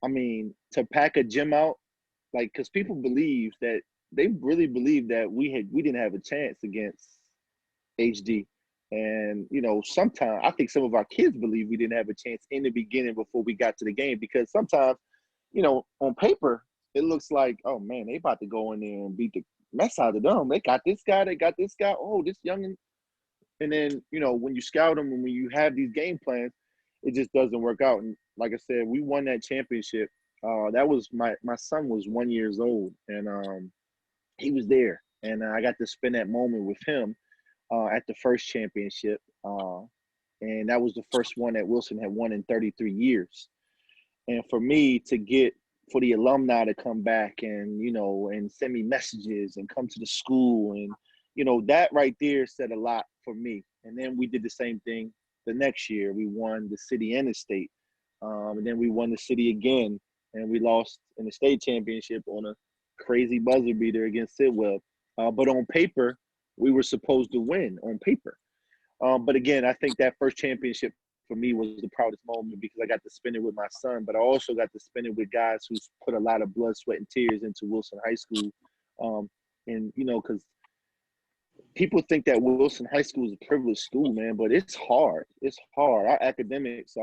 I mean, to pack a gym out, like, because people believe that they really believe that we didn't have a chance against HD. And, you know, sometimes I think some of our kids believe we didn't have a chance in the beginning before we got to the game, because sometimes, you know, on paper, it looks like, oh man, they about to go in there and beat the mess out of them. They got this guy, oh, this young. And then, you know, when you scout them and when you have these game plans, it just doesn't work out. And like I said, we won that championship. That was my son was 1 year old, and he was there, and I got to spend that moment with him at the first championship, and that was the first one that Wilson had won in 33 years. And for me for the alumni to come back and, you know, and send me messages and come to the school, and, you know, that right there said a lot for me. And then we did the same thing the next year. We won the city and the state. And then we won the city again, and we lost in the state championship on a crazy buzzer beater against Sidwell. But on paper, we were supposed to win on paper. But again, I think that first championship for me was the proudest moment because I got to spend it with my son, but I also got to spend it with guys who's put a lot of blood, sweat, and tears into Wilson High School. And, you know, because people think that Wilson High School is a privileged school, man, but it's hard. It's hard. Our academics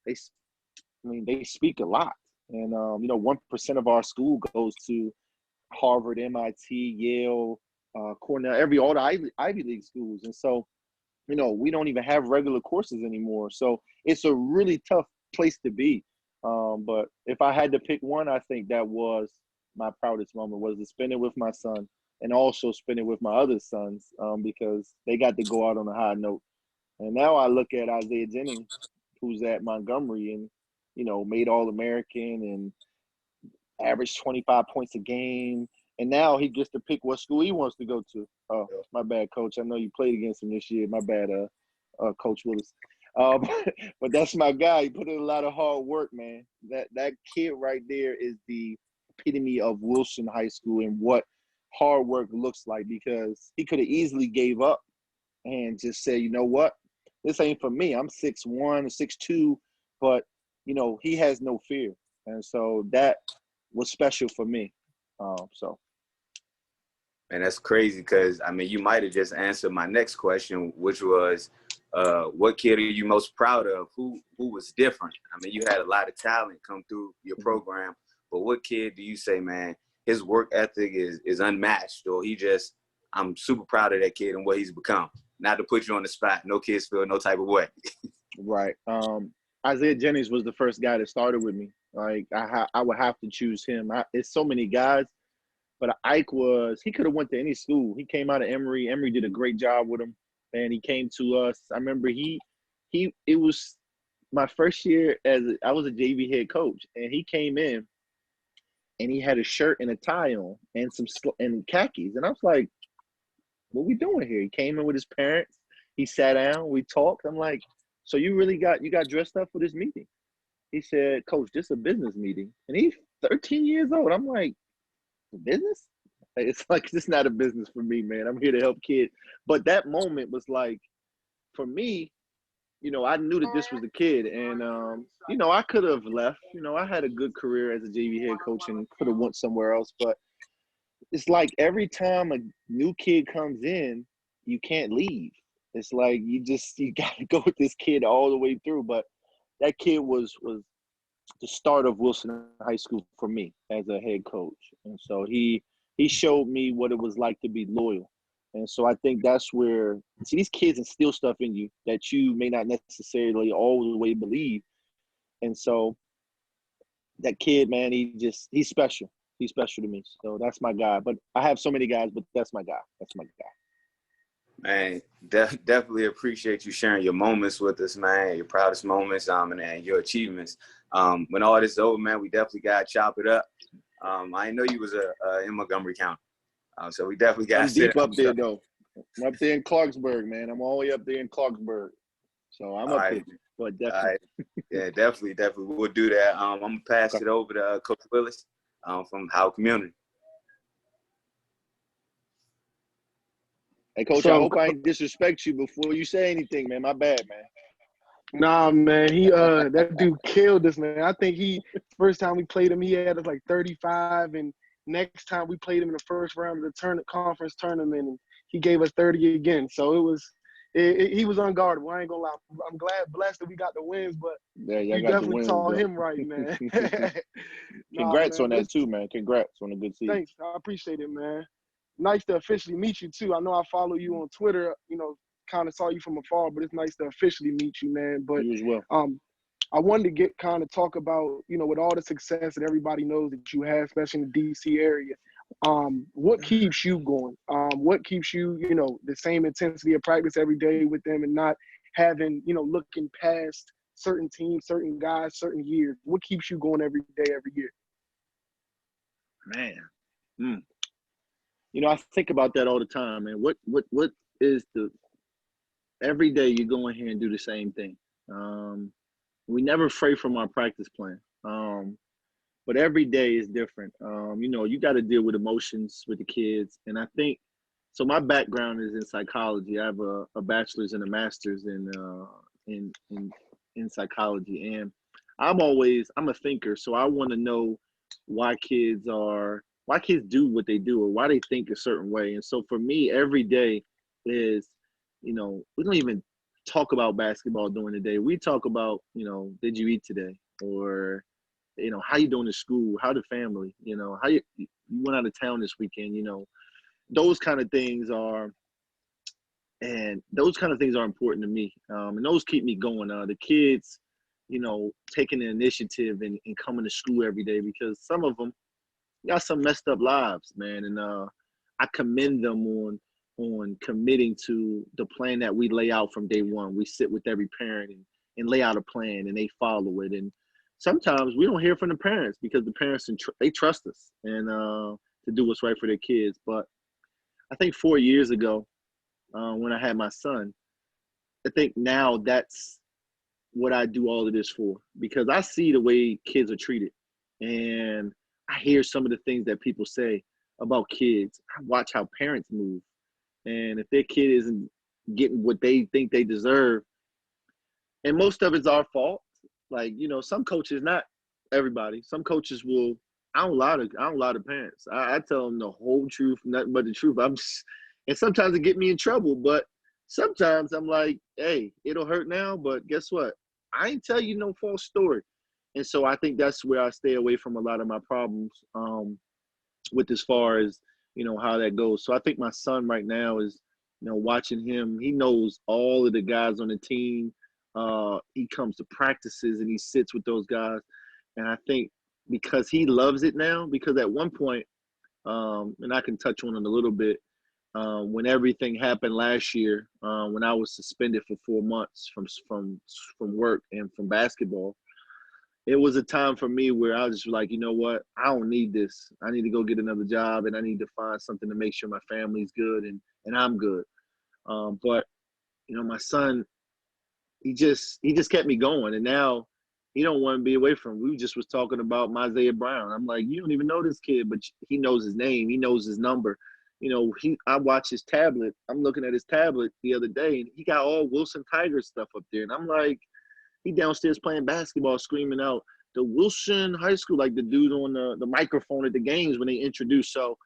they speak a lot. And, you know, 1% of our school goes to Harvard, MIT, Yale, Cornell, all the Ivy League schools. And so, you know, we don't even have regular courses anymore. So it's a really tough place to be. But if I had to pick one, I think that was my proudest moment, was to spend it with my son and also spend it with my other sons, because they got to go out on a high note. And now I look at Isaiah Jennings, who's at Montgomery and, you know, made All-American and averaged 25 points a game. And now he gets to pick what school he wants to go to. Oh, my bad, Coach. I know you played against him this year. My bad, Coach Willis. But that's my guy. He put in a lot of hard work, man. That kid right there is the epitome of Wilson High School and what hard work looks like, because he could have easily gave up and just said, you know what, this ain't for me. I'm 6'1", 6'2", but, you know, he has no fear. And so that was special for me. Man, that's crazy because, I mean, you might have just answered my next question, which was, what kid are you most proud of? Who was different? I mean, you had a lot of talent come through your program, but what kid do you say, man, his work ethic is unmatched, or I'm super proud of that kid and what he's become? Not to put you on the spot. No kids feel no type of way. Right. Isaiah Jennings was the first guy that started with me. Like, I would have to choose him. It's so many guys, but Ike he could have went to any school. He came out of Emory. Emory did a great job with him, and he came to us. I remember it was my first year I was a JV head coach, and he came in, and he had a shirt and a tie on and and khakis. And I was like, what we doing here? He came in with his parents. He sat down. We talked. I'm like, so you got dressed up for this meeting? He said, Coach, this is a business meeting. And he's 13 years old. I'm like, business? It's like, this is not a business for me, man. I'm here to help kids. But that moment was like, for me, I knew that this was a kid. And, I could have left. I had a good career as a JV head coach and could have went somewhere else. But it's like every time a new kid comes in, you can't leave. It's like you got to go with this kid all the way through. But that kid was the start of Wilson High School for me as a head coach. And so he showed me what it was like to be loyal. And so I think that's where, see, these kids instill stuff in you that you may not necessarily all the way believe. And so that kid, man, he's special. He's special to me. So that's my guy. But I have so many guys, but that's my guy. That's my guy. Man, definitely appreciate you sharing your moments with us, man, your proudest moments, and your achievements. When all this is over, man, we definitely got to chop it up. I know you was in Montgomery County. So we definitely got to sit deep up there, though. I'm up there in Clarksburg, man. I'm all the way up there in Clarksburg. So I'm up there. But definitely. All right. Yeah, definitely. We'll do that. I'm going to pass it over to Coach Willis from Howard Community. Hey, Coach, I hope I ain't disrespect you before you say anything, man. My bad, man. Nah, man, he that dude killed us, man. I think first time we played him, he had us like 35, and next time we played him in the first round of the conference tournament, and he gave us 30 again. So he was unguardable. I ain't gonna lie. I'm blessed that we got the wins, but you definitely saw him right, man. Congrats on that too, man. Congrats on a good season. Thanks, I appreciate it, man. Nice to officially meet you too. I know I follow you on Twitter, kind of saw you from afar, but it's nice to officially meet you, man. But you as well. I wanted to talk about, with all the success that everybody knows that you have, especially in the DC area, what keeps you going? What keeps you, the same intensity of practice every day with them and not having, looking past certain teams, certain guys, certain years? What keeps you going every day, every year? Man. I think about that all the time, man. What is every day you go in here and do the same thing. We never stray from our practice plan. But every day is different. You got to deal with emotions with the kids. And I think, so my background is in psychology. I have a bachelor's and a master's in psychology. And I'm a thinker. So I want to know why kids do what they do or why they think a certain way. And so for me, every day is, we don't even talk about basketball during the day. We talk about, did you eat today? Or, how you doing at school? How the family? How you went out of town this weekend? Those kind of things are important to me. And those keep me going. The kids, taking the initiative and coming to school every day, because some of them got some messed up lives, man. And I commend them on committing to the plan that we lay out from day one. We sit with every parent and lay out a plan, and they follow it. And sometimes we don't hear from the parents because the parents, they trust us and to do what's right for their kids. But I think 4 years ago, when I had my son, I think now that's what I do all of this for, because I see the way kids are treated. And I hear some of the things that people say about kids. I watch how parents move. And if their kid isn't getting what they think they deserve, and most of it's our fault. Like, some coaches, not everybody, some coaches will, I don't lie to parents. I tell them the whole truth, nothing but the truth. And sometimes it get me in trouble, but sometimes I'm like, hey, it'll hurt now, but guess what? I ain't tell you no false story. And so I think that's where I stay away from a lot of my problems with as far as, how that goes. So I think my son right now is, watching him, he knows all of the guys on the team. He comes to practices and he sits with those guys. And I think because he loves it now, because at one point, and I can touch on it a little bit, when everything happened last year, when I was suspended for 4 months from work and from basketball, it was a time for me where I was just like, you know what? I don't need this. I need to go get another job, and I need to find something to make sure my family's good and I'm good. But you know, my son, he just kept me going, and now he don't want to be away from him. We just was talking about Isaiah Brown. I'm like, you don't even know this kid, but he knows his name. He knows his number. You know, I watch his tablet. I'm looking at his tablet the other day, and he got all Wilson Tigers stuff up there, and I'm like, he downstairs playing basketball, screaming out the Wilson High School, like the dude on the microphone at the games when they introduced. So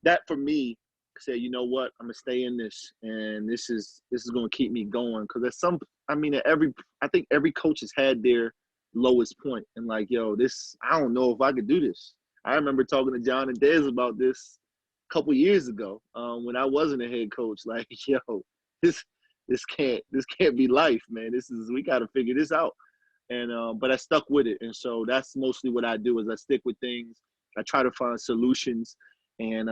that for me said, you know what, I'm gonna stay in this, and this is gonna keep me going. Because at some, I mean, I think every coach has had their lowest point, and like, yo, this, I don't know if I could do this. I remember talking to John and Dez about this a couple years ago when I wasn't a head coach. Like, yo, this can't be life, man. We got to figure this out. And but I stuck with it, and so that's mostly what I do is I stick with things. I try to find solutions, and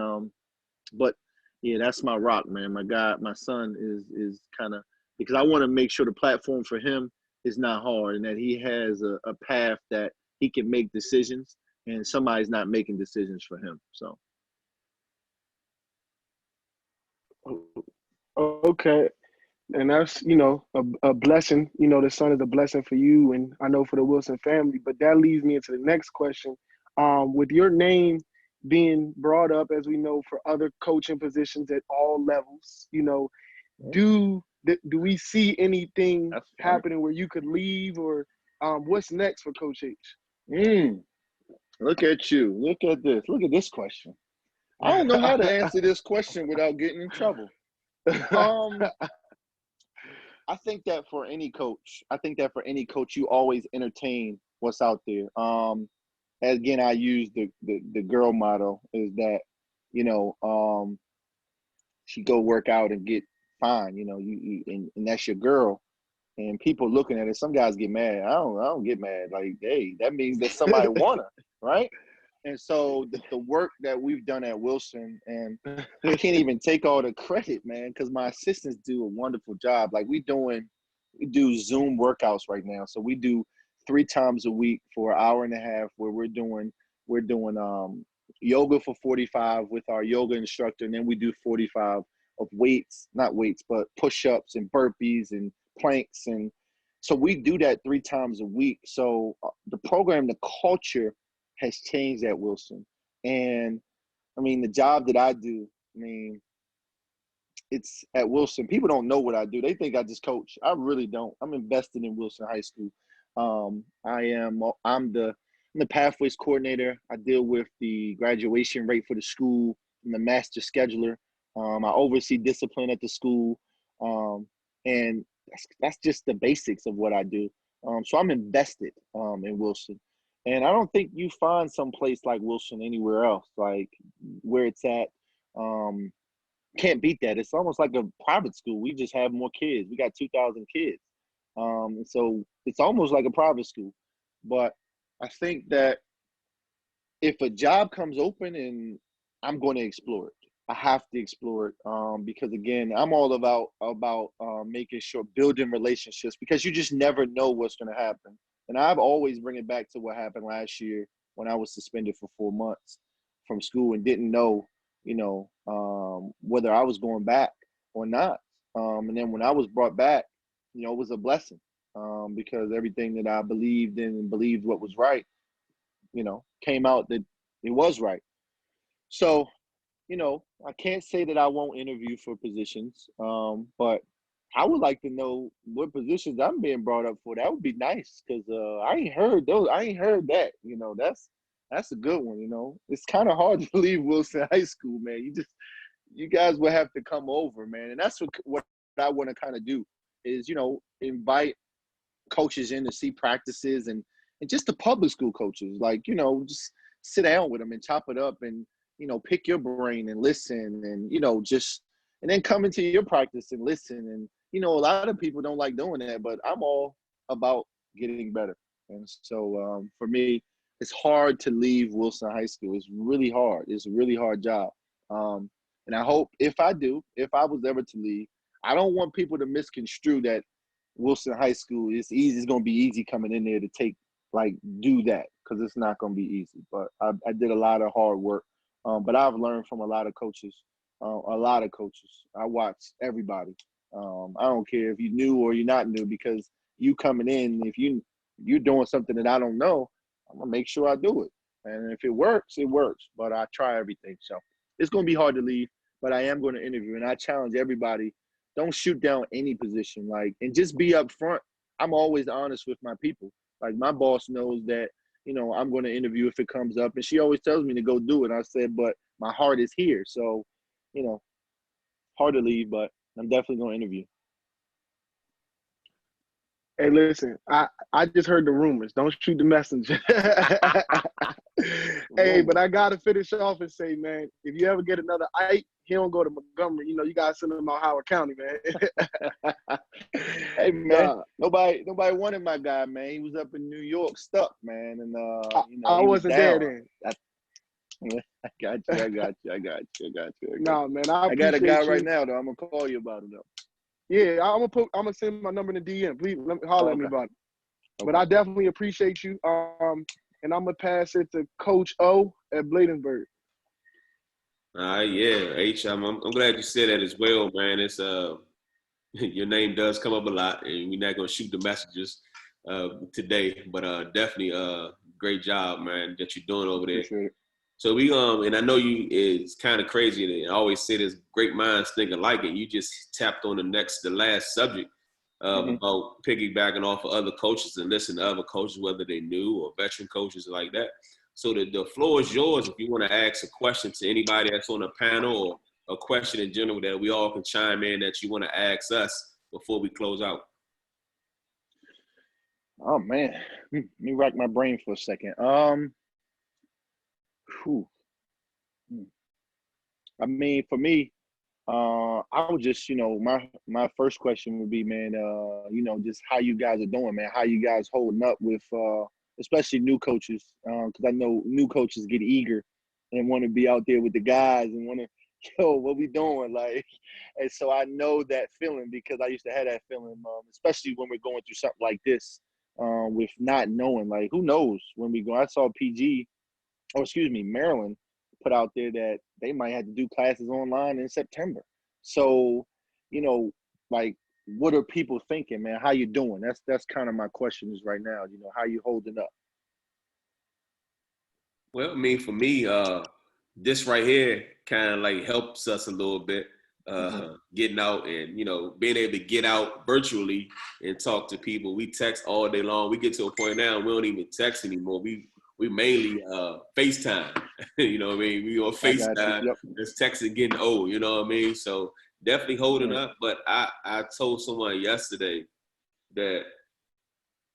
but yeah, that's my rock, man. My son is kind of, because I want to make sure the platform for him is not hard, and that he has a path that he can make decisions, and somebody's not making decisions for him. So Okay. And that's, a blessing. The son is a blessing for you, and I know for the Wilson family. But that leads me into the next question. With your name being brought up, as we know, for other coaching positions at all levels, do we see anything happening where you could leave, or what's next for Coach H? Look at you. Look at this. Look at this question. I don't know how to answer this question without getting in trouble. I think that for any coach, you always entertain what's out there. Again, I use the girl motto is that, she go work out and get fine. And that's your girl. And people looking at it, some guys get mad. I don't get mad. Like, hey, that means that somebody wanna, right? And so the work that we've done at Wilson, and I can't even take all the credit, man, because my assistants do a wonderful job. Like we do Zoom workouts right now. So we do 3 times a week for an hour and a half where we're doing yoga for 45 with our yoga instructor, and then we do 45 of not weights, but push-ups and burpees and planks. And so we do that 3 times a week. So the program, the culture has changed at Wilson. And I mean, the job that I do, it's at Wilson. People don't know what I do. They think I just coach. I really don't. I'm invested in Wilson High School. I'm the pathways coordinator. I deal with the graduation rate for the school. I'm the master scheduler. I oversee discipline at the school. And that's just the basics of what I do. So I'm invested in Wilson. And I don't think you find some place like Wilson anywhere else, like where it's at. Can't beat that. It's almost like a private school. We just have more kids. We got 2,000 kids. And so it's almost like a private school. But I think that if a job comes open, and I'm going to explore it. I have to explore it because, again, I'm all about making sure, building relationships, because you just never know what's going to happen. And I've always bring it back to what happened last year when I was suspended for 4 months from school and didn't know, whether I was going back or not. And then when I was brought back, it was a blessing because everything that I believed in and believed what was right, came out that it was right. So, I can't say that I won't interview for positions, but I would like to know what positions I'm being brought up for. That would be nice because I ain't heard those. I ain't heard that. That's a good one. It's kind of hard to leave Wilson High School, man. You guys will have to come over, man. And that's what I want to kind of do is, invite coaches in to see practices and just the public school coaches, like, just sit down with them and chop it up and, pick your brain and listen and, and then come into your practice and listen. And, a lot of people don't like doing that, but I'm all about getting better. And so for me, it's hard to leave Wilson High School. It's really hard. It's a really hard job. And I hope if I was ever to leave, I don't want people to misconstrue that Wilson High School is easy. It's going to be easy coming in there to take like do that because it's not going to be easy. But I did a lot of hard work. But I've learned from a lot of coaches. I watch everybody. I don't care if you're new or you're not new, because you coming in, if you're doing something that I don't know, I'm gonna make sure I do it. And if it works, it works. But I try everything. So it's gonna be hard to leave, but I am going to interview, and I challenge everybody: don't shoot down any position, and just be upfront. I'm always honest with my people. Like, my boss knows that, I'm going to interview if it comes up, and she always tells me to go do it. I said, but my heart is here. So, hard to leave, but I'm definitely going to interview. Hey, listen, I just heard the rumors. Don't shoot the messenger. Hey, but I got to finish off and say, man, if you ever get another Ike, he don't go to Montgomery. You got to send him out Howard County, man. Hey, man, nobody wanted my guy, man. He was up in New York stuck, man. And, I he wasn't was there down. then. I got you. No, man, I got a guy you. right now, though. I'm going to call you about it, though. Yeah, I'm gonna send my number in the DM. Please holler at me about it. Okay. But I definitely appreciate you. And I'm gonna pass it to Coach O at Bladensburg. Yeah, H. I'm glad you said that as well, man. It's your name does come up a lot, and we're not gonna shoot the messages today, but definitely great job, man, that you're doing over there. Appreciate it. So we and I know it's kind of crazy, and I always say this: great minds think alike. And you just tapped on the last subject about piggybacking off of other coaches and listening to other coaches, whether they new or veteran coaches like that. So the floor is yours if you want to ask a question to anybody that's on the panel, or a question in general that we all can chime in that you want to ask us before we close out. Oh, man, let me rack my brain for a second. I mean, for me, I would just, my first question would be, man, just how you guys are doing, man. How you guys holding up with, especially new coaches, because I know new coaches get eager and want to be out there with the guys and want to, what we doing, and so I know that feeling because I used to have that feeling, especially when we're going through something like this, with not knowing, who knows when we go. I saw Maryland put out there that they might have to do classes online in September. So, what are people thinking, man? How you doing? That's kind of my question is right now, how you holding up? Well, I mean, for me, this right here kind of helps us a little bit, getting out and, being able to get out virtually and talk to people. We text all day long. We get to a point now, we don't even text anymore. We mainly FaceTime. You know what I mean? We on FaceTime. Yep. This texting getting old, you know what I mean? So definitely holding up. But I told someone yesterday that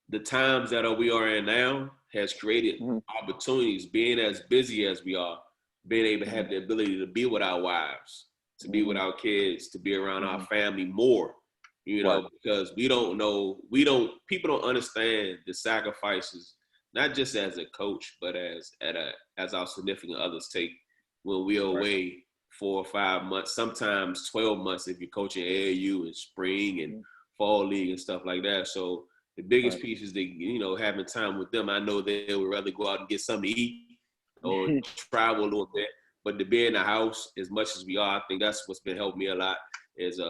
the times that we are in now has created opportunities, being as busy as we are, being able to have the ability to be with our wives, to be with our kids, to be around our family more, because people don't understand the sacrifices, not just as a coach, but as our significant others take when we're away 4 or 5 months, sometimes 12 months if you're coaching AAU in spring and fall league and stuff like that. So the biggest piece is having time with them. I know they would rather go out and get something to eat or travel a little bit, but to be in the house as much as we are, I think that's what's been helping me a lot, is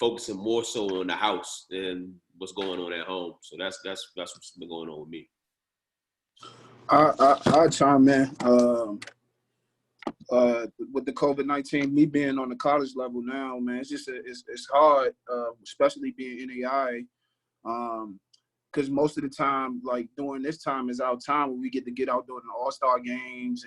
focusing more so on the house than what's going on at home. So that's what's been going on with me. I chime in. With the COVID-19, me being on the college level now, man, it's just it's hard, especially being NAI, because most of the time, during this time is our time where we get to get out during the All-Star games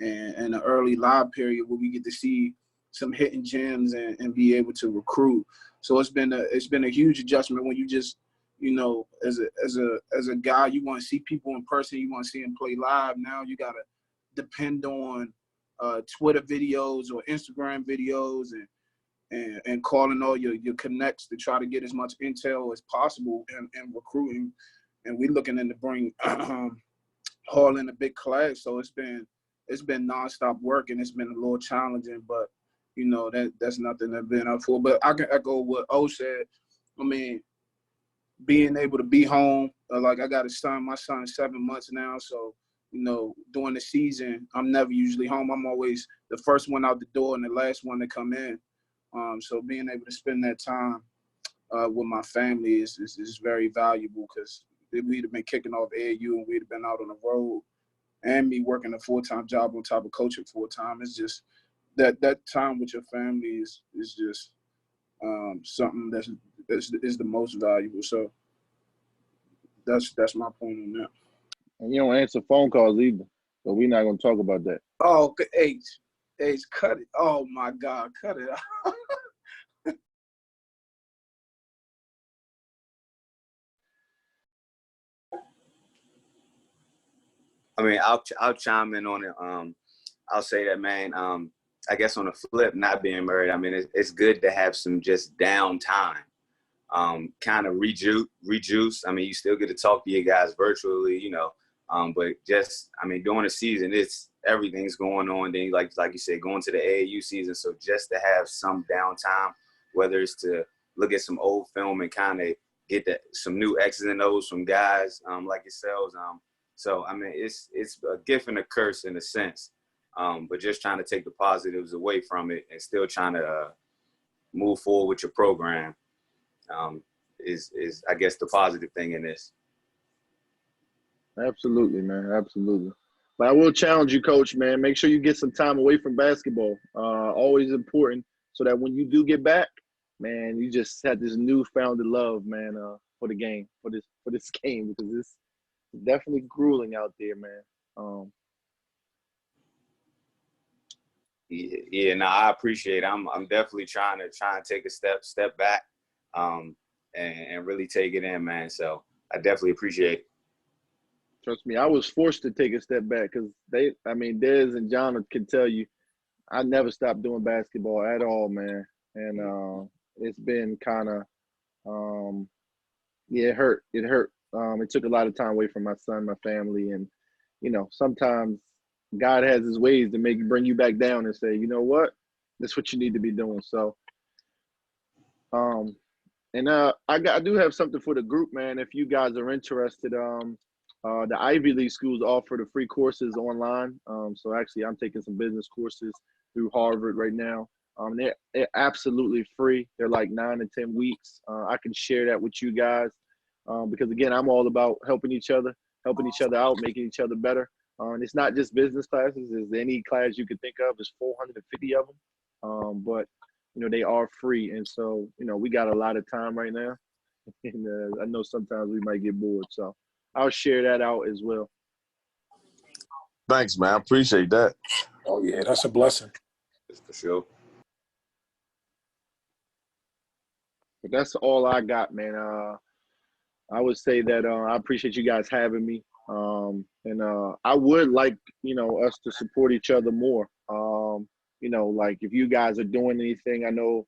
and the early live period where we get to see some hidden gems and be able to recruit. So it's been a huge adjustment when you just, as a guy, you want to see people in person, you want to see them play live. Now you gotta depend on Twitter videos or Instagram videos and calling all your connects to try to get as much intel as possible and recruiting. And we're looking to bring Hall in a big class. So it's been nonstop work, and it's been a little challenging, but that's nothing to be up for. But I can echo what O said. I mean, being able to be home. Like I got a son. My son's 7 months now, so during the season, I'm never usually home. I'm always the first one out the door and the last one to come in. So being able to spend that time with my family is very valuable, because we'd have been kicking off AAU and we'd have been out on the road, and me working a full-time job on top of coaching full-time. It's just that time with your family is just something that's the most valuable. So that's my point on that. And you don't answer phone calls either, so we're not gonna talk about that. Oh, H, cut it. Oh my God, cut it out. I mean, I'll chime in on it. I'll say that, man. I guess on the flip, not being married, I mean, it's good to have some just downtime. Kind of rejuice. I mean, you still get to talk to your guys virtually, but just, I mean, during the season, everything's going on. Then, like you said, going to the AAU season. So just to have some downtime, whether it's to look at some old film and kind of get some new X's and O's from guys like yourselves. So, I mean, it's a gift and a curse in a sense, but just trying to take the positives away from it and still trying to move forward with your program is I guess the positive thing in this. Absolutely, man. Absolutely. But I will challenge you, Coach, man. Make sure you get some time away from basketball. Always important, so that when you do get back, man, you just had this newfound love, man, for the game, for this game, because it's definitely grueling out there, man. Yeah, no, I appreciate it. I'm definitely trying to take a step back, and really take it in, man. So I definitely appreciate it. Trust me, I was forced to take a step back, because Dez and John can tell you, I never stopped doing basketball at all, man. And it's been kind of, it hurt. It hurt. It took a lot of time away from my son, my family, and sometimes God has His ways to bring you back down and say, you know what, that's what you need to be doing. So, I do have something for the group, man. If you guys are interested, the Ivy League schools offer the free courses online. So actually, I'm taking some business courses through Harvard right now. They're absolutely free. They're like 9 to 10 weeks. I can share that with you guys because, again, I'm all about helping each other out, making each other better. And it's not just business classes. It's any class you could think of. There's 450 of them. But they are free. And so, we got a lot of time right now. And I know sometimes we might get bored. So I'll share that out as well. Thanks, man. I appreciate that. Oh, yeah, that's a blessing. For sure. But that's all I got, man. I would say that I appreciate you guys having me. And I would like, us to support each other more. Like if you guys are doing anything, I know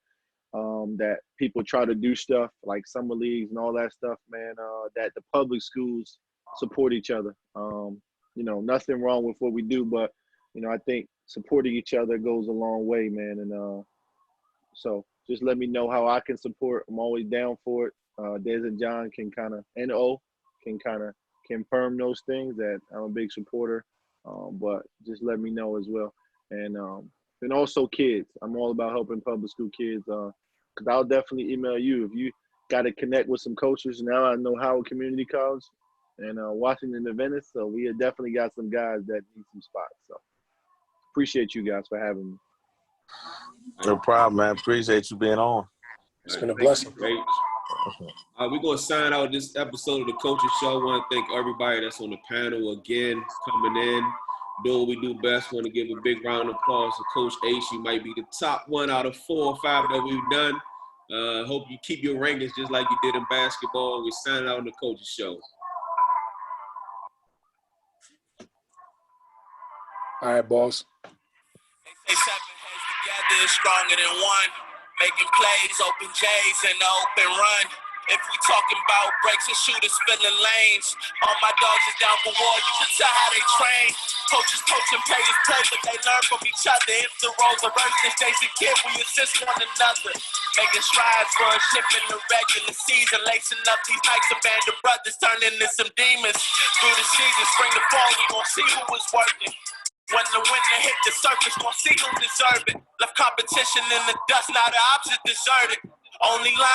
that people try to do stuff like summer leagues and all that stuff, man, that the public schools support each other. Nothing wrong with what we do, but, I think supporting each other goes a long way, man. And so just let me know how I can support. I'm always down for it. Des and John can kind of, and O can kind of confirm those things, that I'm a big supporter. But just let me know as well. And also kids. I'm all about helping public school kids. Because I'll definitely email you if you got to connect with some coaches. Now I know Howard Community College and Washington and Venice. So we have definitely got some guys that need some spots. So appreciate you guys for having me. No problem, man. Appreciate you being on. It's been a blessing. Great. We're going to sign out this episode of the Coaching Show. I want to thank everybody that's on the panel again, coming in, doing what we do best. Want to give a big round of applause to Coach H. You might be the top one out of 4 or 5 that we've done. Hope you keep your rankings just like you did in basketball. We're signing out on the Coaching Show. All right, boss. They say 7 heads together is stronger than one. Making plays, open J's, and the open run. If we talking about breaks and shooters filling lanes, all my dogs is down for war, you can tell how they train. Coaches coaching, players play, but they learn from each other. If the roles are reversed, this days a kid, we assist one another. Making strides for a ship in the regular season, lacing up these Nikes, a band of brothers, turning into some demons. Through the season, spring to fall, we gon' see who is working. When the winter hit the surface, gon' see who deserve it. Left competition in the dust, now the opposite deserted. Only line